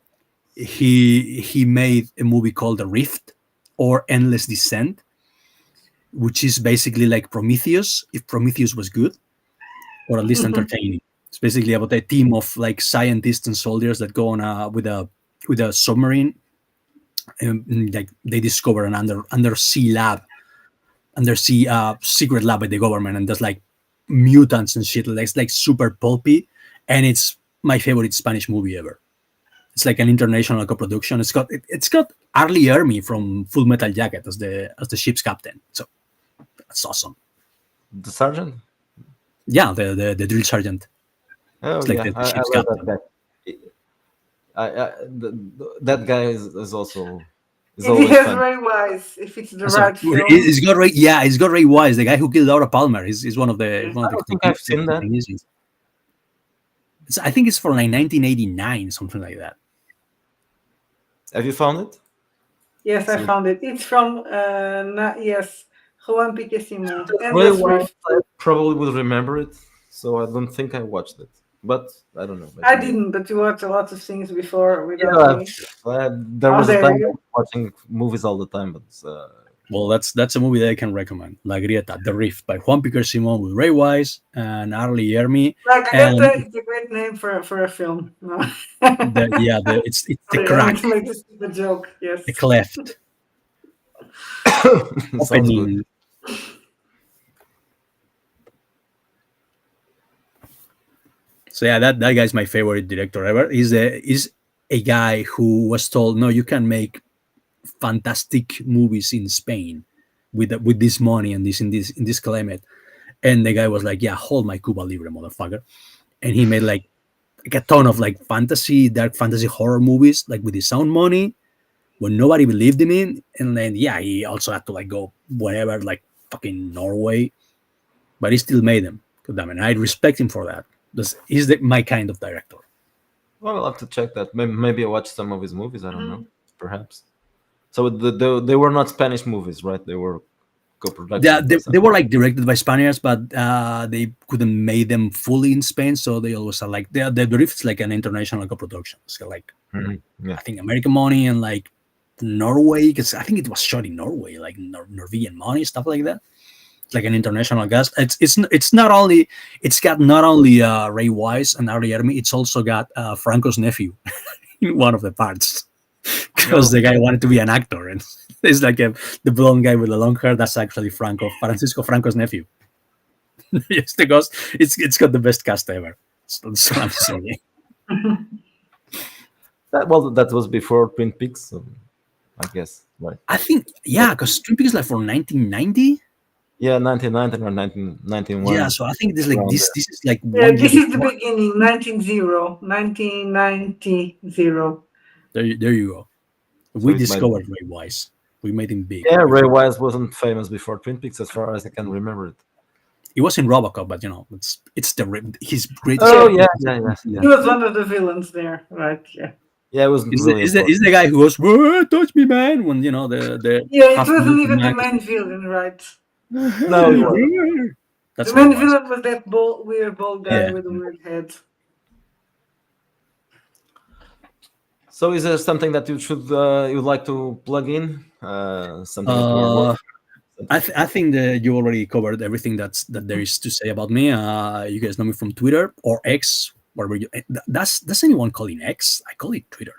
He made a movie called The Rift or Endless Descent, which is basically like Prometheus if Prometheus was good, or at least Mhm. entertaining. It's basically about a team of like scientists and soldiers that go on with a submarine, and like they discover an undersea secret lab by the government, and there's like mutants and shit. Like, it's like super pulpy, and it's my favorite Spanish movie ever. It's like an international co-production. It's got Arlie Ermy from Full Metal Jacket as the ship's captain. So that's awesome. The sergeant. Yeah, the drill sergeant. Oh It's like yeah, the I ship's love that captain. guy. That guy is also is If he always has fun. Ray Wise, if it's the So right film. it's got Ray Wise, the guy who killed Laura Palmer. Is one of the Yes. one I of the don't think I've seen that. technicians. I think it's from like 1989, something like that. Have you found it? Yes, I See, found it. It's from yes, Juan Piquesimo. Ray Endless Wise, Rift. I probably would remember it, so I don't think I watched it. But I don't know. I Maybe. didn't, but you watched a lot of things before without Yeah, me. there Oh, was a there time I you was watching movies all the time, but Well, that's a movie that I can recommend. La Grieta, The Rift by Juan Piquer Simon with Ray Wise and Arlie Ermy, go. Like and Agatha is a great name for a film. No. it's the Sorry, I want crack, to make this a joke. Yes. the cleft sounds good. opening. So yeah, that guy's my favorite director ever. Is a guy who was told, no, you can make fantastic movies in Spain with this money and this climate. And the guy was like, yeah, hold my Cuba Libre, motherfucker. And he made like a ton of like dark fantasy horror movies, like with his own money when nobody believed in him. And then yeah, he also had to like go wherever, like fucking Norway, but he still made them. God damn it, I respect him for that. He's my kind of director. Well, I'll have to check that. Maybe I watched some of his movies. I don't know. Mhm. Perhaps. So they were not Spanish movies, right? They were Yeah, co-productions by they some. were like directed by Spaniards, but they couldn't make them fully in Spain, so they always are like the Drift is like an international co-production. So like Mhm. Yeah. I think American money and like Norway, because I think it was shot in Norway, like Norwegian money, stuff like that. It's like an international cast. It's not only it's got not only Ray Wise and Ari Ermi, it's also got Franco's nephew in one of the parts because No. the guy wanted to be an actor, and it's like the blonde guy with the long hair. That's actually Francisco Franco's nephew. Yes, because it's got the best cast ever. So I'm sorry. That was before Twin Peaks, so I guess, right? I think yeah, because Twin Peaks is like from 1990. Yeah, 1990 or 1991, Yeah, so I think this like around this there. this is like Yeah, 1 year this is the before. beginning, 1990. There you go. So We it might be. discovered Ray Wise. We made him big Yeah, Ray before. Wise wasn't famous before Twin Peaks, as far as I can remember it. He was in Robocop, but it's his greatest Oh Yeah, yeah, performance. yeah, yeah, yeah. he was one of the villains there, right? Yeah. Yeah, it wasn't Is the, really is the important. is the guy who goes, "Whoa, touch me, man," when the Yeah, it half wasn't American even the accent. main villain, right? No, it wasn't. That's The Ray main Wise. villain was that weird bald guy Yeah. with a weird head. So, is there something that you would like to plug in? Something that you are Uh, working. Something. I think that you already covered everything that there is to say about me. You guys know me from Twitter or X, whatever you. Does anyone call it X? I call it Twitter.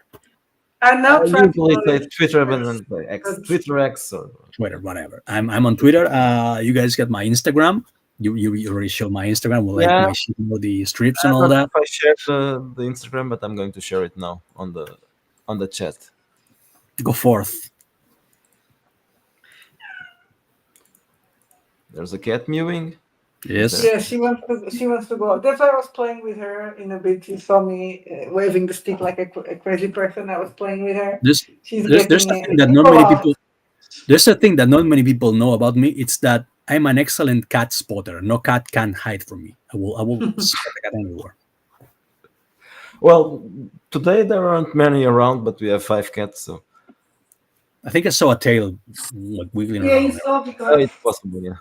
I now I try to usually call say it Twitter, but yes, then like X, but Twitter X, or Twitter, whatever. I'm on Twitter. You guys got my Instagram. You already showed my Instagram with like yeah. my shit, the strips and I'm all not sure that. if I shared the Instagram, but I'm going to share it now on the chat. Go forth. There's a cat mewing. Yes. Yeah, she wants to go out. That's why I was playing with her in a bit. She saw me waving the stick like a crazy person. I was playing with her. There's She's there's getting a thing that it. not Go many out. people there's a thing that not many people know about me. It's that I'm an excellent cat spotter. No cat can hide from me. I will spot a cat anywhere. Well, today there aren't many around, but we have 5 cats, so I think I saw a tail like wiggling Yeah, you around. saw because it's possible. Yeah.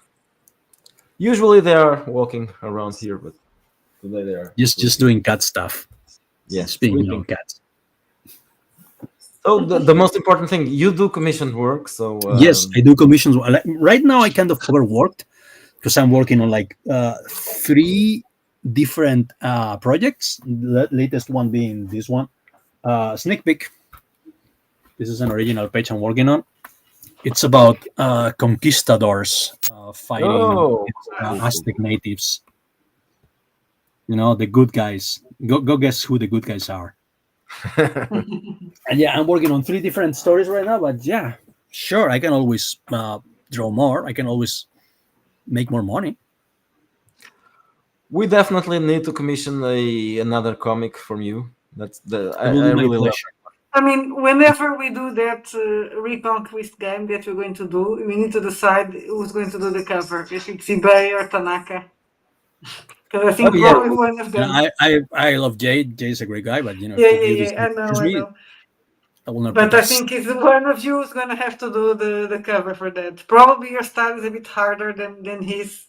Usually they are walking around here, but today they are Just sleeping. doing cat stuff. Yeah, Just being sleeping. cats. So the most important thing, you do commissioned work, so Yes, I do commissions. Like, right now, I kind of overworked because I'm working on like three different projects. The latest one being this one, Sneak Peek. This is an original page I'm working on. It's about conquistadors fighting oh, cool, cool. Aztec natives. You know, the good guys. Go guess who the good guys are. And yeah, I'm working on three different stories right now. But yeah, sure, I can always draw more. I can always make more money. We definitely need to commission another comic from you. That's the It will I be my really love. pleasure. I mean, whenever we do that Reconquest game that we're going to do, we need to decide who's going to do the cover. If it's Ibai or Tanaka, because I Oh think yeah, probably one of You know, them. I love Jade. Jade's a great guy, but you know, Yeah, if yeah, you yeah. choose I me, know. I will not But I protest. think it's one of you is going to have to do the cover for that. Probably your style is a bit harder than his.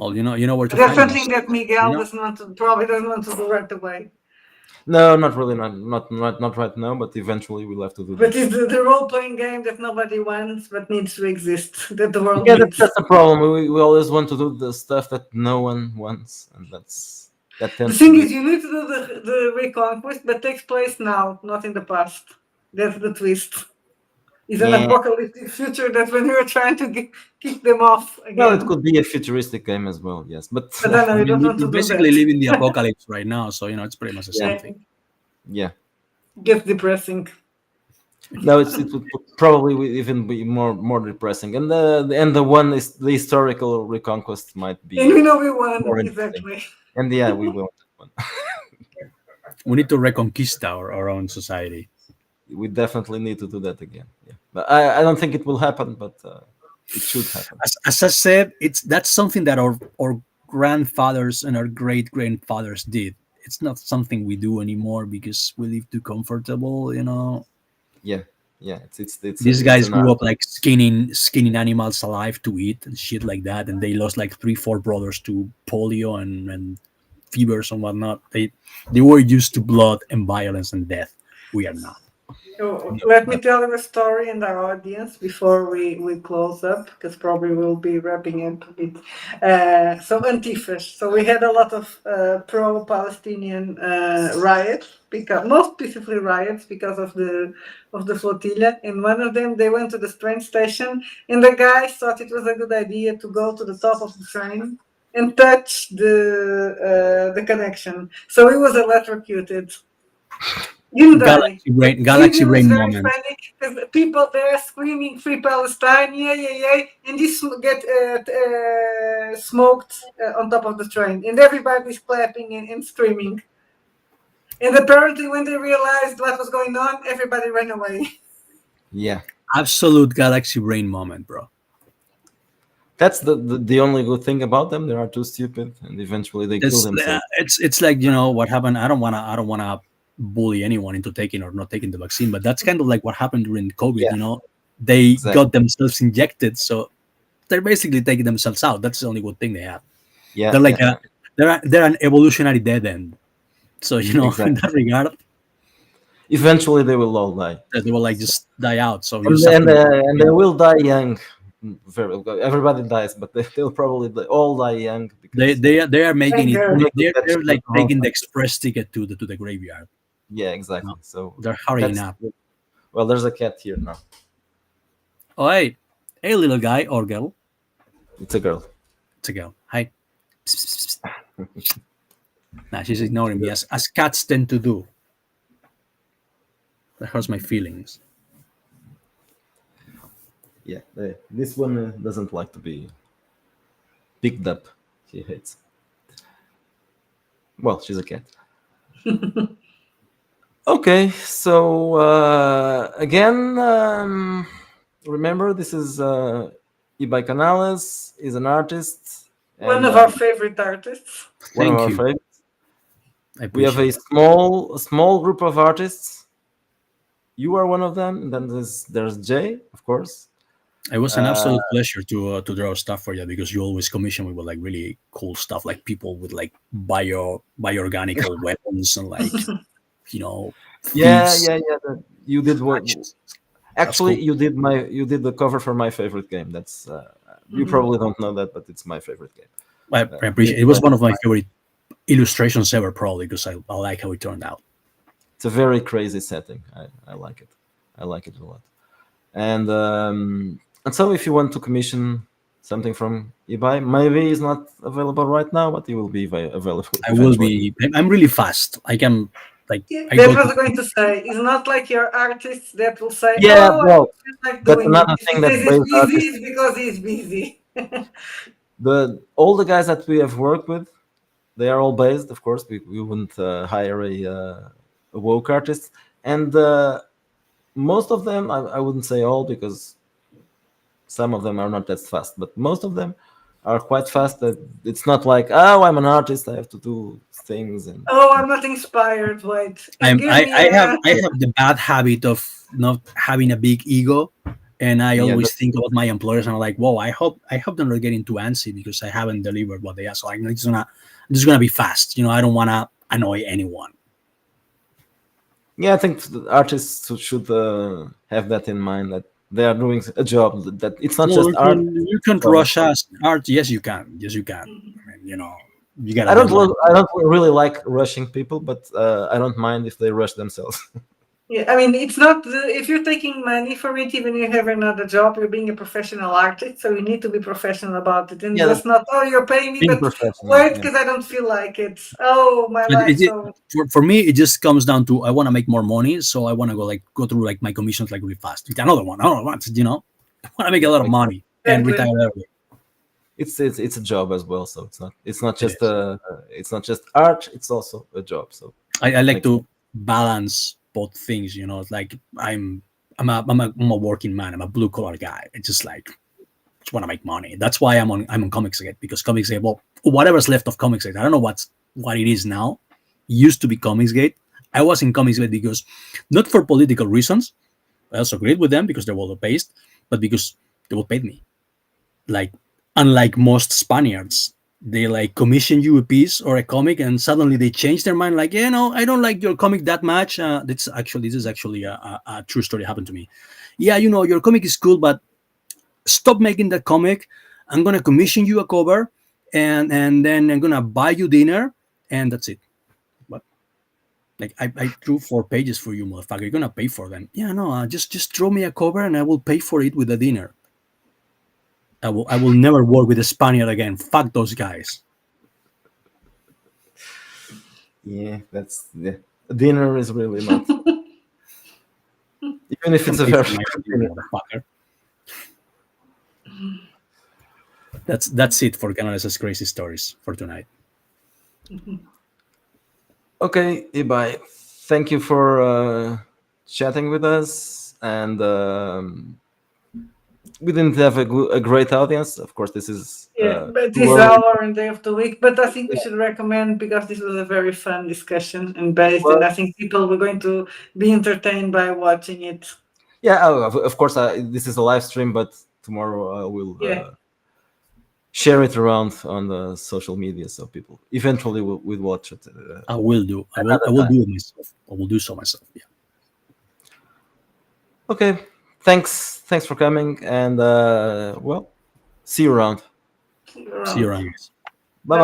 Well, you know where to That's find me. something that You Miguel know, doesn't want to probably doesn't want to do right away. no, not really, not right now, but eventually we'll have to do But that. it's the role playing game that nobody wants but needs to exist. That the world Yeah, needs. that's the problem. We always want to do the stuff that no one wants, and that The tends to thing be. is, you need to do the Reconquest, but takes place now, not in the past. That's the twist. It's an Yeah. apocalyptic future that when you're trying to kick them off Well, it again. could be a futuristic game as well. Yes, but But I know I you mean, don't want you to do basically that. live in the apocalypse right now, so you know it's pretty much the yeah, same Yeah, thing. yeah. gets depressing. No, it would probably even be more depressing, and the one is the historical reconquest might And be we know we won, more interesting. exactly. And yeah, we will. That one. We need to reconquista our own society. We definitely need to do that again. Yeah, but I don't think it will happen, but it should happen. As I said, that's something that our grandfathers and our great grandfathers did. It's not something we do anymore because we live too comfortable. You know, Yeah, yeah. these It's guys an grew art. up like skinning animals alive to eat and shit like that, and they lost like 3 4 brothers to polio and fevers and whatnot. They were used to blood and violence and death. We are not. So let me tell you a story in our audience before we close up, because probably we'll be wrapping up a bit. So Antifas. So we had a lot of pro-Palestinian riots, because most peacefully riots because of the flotilla. And one of them, they went to the train station, and the guys thought it was a good idea to go to the top of the train and touch the connection. So he was electrocuted. Didn't die. The Galaxy video is brain very moment. funny because the people there screaming "Free Palestine!" Yeah, yeah, yeah, and this get smoked on top of the train, and everybody's clapping and screaming. And apparently, when they realized what was going on, everybody ran away. Yeah, Absolute galaxy brain moment, bro. that's the only good thing about them. They are too stupid, and eventually they kill themselves. It's like what happened. I don't wanna bully anyone into taking or not taking the vaccine, but that's kind of like what happened during COVID. Yeah, You know, they exactly. got themselves injected, so they're basically taking themselves out. That's the only good thing they have. Yeah, They're like yeah, yeah. they're an evolutionary dead end. So you know, in Exactly. that regard, Eventually, they will all die, they will like so, just die out. So you and just have to. and they will die young. Everybody dies, but they'll probably all die young because They are making Thank it. God. They're like taking the express ticket to the graveyard. Yeah, You know, exactly. So they're hurrying that's up. well. There's a cat here now. Oh hey, little guy or girl. It's a girl. It's a girl. Hi. Psst, psst, psst. Nah, she's ignoring me as cats tend to do. That hurts my feelings. Yeah, this one doesn't like to be picked up. She hates. Well, she's a cat. Okay, so again, remember this is Ibai Canales. Is an artist One and of our favorite artists. one of Thank our you. favorites. I We have appreciate a that. small group of artists. You are one of them, and then there's Jay, of course. It was an Uh, absolute pleasure to draw stuff for you because you always commission me with like really cool stuff, like people with like bioorganical weapons and like yeah, thieves. yeah, yeah. You did what? Matches. That's Actually, cool. you did the cover for my favorite game. That's you Mhm. probably don't know that, but it's my favorite game. I appreciate it. It was It's one of my favorite illustrations ever, probably because I like how it turned out. a very crazy setting. I like it. I like it a lot. And so if you want to commission something from eBay, maybe it's not available right now, but it will be available I will eventually. be. I'm really fast. I can like Yeah, I that go to. was going to say. It's not like your artists that will say, Yeah, "Oh, I well, don't feel like that's doing it." another If he thing that says he's brave busy, artists. it's because he's busy. The all the guys that we have worked with, they are all based. Of course, we wouldn't hire a woke artist, and most of them, I wouldn't say all because some of them are not that fast, but most of them are quite fast. That it's not like, oh, I'm an artist, I have to do things and Oh, I'm not inspired. Wait, I'm give me a. I have the bad habit of not having a big ego, and I yeah. always think about my employers and I'm like, whoa, I hope they're not getting too antsy because I haven't delivered what they asked. So I'm just gonna be fast. I don't wanna annoy anyone. Yeah, I think the artists should have that in mind that they are doing a job that it's not Well, just art. you can't So rush us. Art, yes, you can. Yes, you can. I mean, you got a I don't deadline. I don't really like rushing people, but I don't mind if they rush themselves. Yeah, I mean, it's not if you're taking money for it, even if you have another job, you're being a professional artist, so you need to be professional about it, and Yeah, just that's not, oh, you're paying me, being but professional. wait, Yeah, because I don't feel like it. Oh, my life. So For me, it just comes down to I want to make more money, so I want to go through like my commissions like really fast. Another one. I want to make a lot of exactly. money and retire exactly, early. It's a job as well, so It is. it's not just art. It's also a job. So I like makes to balance both things. It's like I'm a working man. I'm a blue collar guy. It's just want to make money. That's why I'm on Comicsgate because Comicsgate, well, whatever's left of Comicsgate, I don't know what it is now. Used to be Comicsgate. I was in Comicsgate because not for political reasons. I also agreed with them because they were based, but because they would pay me. Like unlike most Spaniards, they like commission you a piece or a comic, and suddenly they change their mind. Like, I don't like your comic that much. This is actually a true story happened to me. Yeah, your comic is cool, but stop making that comic. I'm gonna commission you a cover, and then I'm gonna buy you dinner, and that's it. But like I drew 4 pages for you, motherfucker. You're gonna pay for them. Yeah, no, just draw me a cover, and I will pay for it with a dinner. I will never work with a Spaniard again. Fuck those guys. yeah, that's dinner is really not even if You it's can a pay very for my good dinner, dinner. motherfucker. That's it for Canales' crazy stories for tonight. Okay, Ibai, thank you for chatting with us and. We didn't have a great audience. Of course, this is yeah, but too this early. hour and day of the week. But I think we Yeah. should recommend because this was a very fun discussion and based, and Well, I think people were going to be entertained by watching it. yeah, oh, of course, this is a live stream, but tomorrow I will Yeah, share it around on the social media so people eventually will watch it I will do. I will. I another will time. do it myself. I will do so myself. Yeah. Okay, thanks for coming, and well, see you around. See you around. around, guys.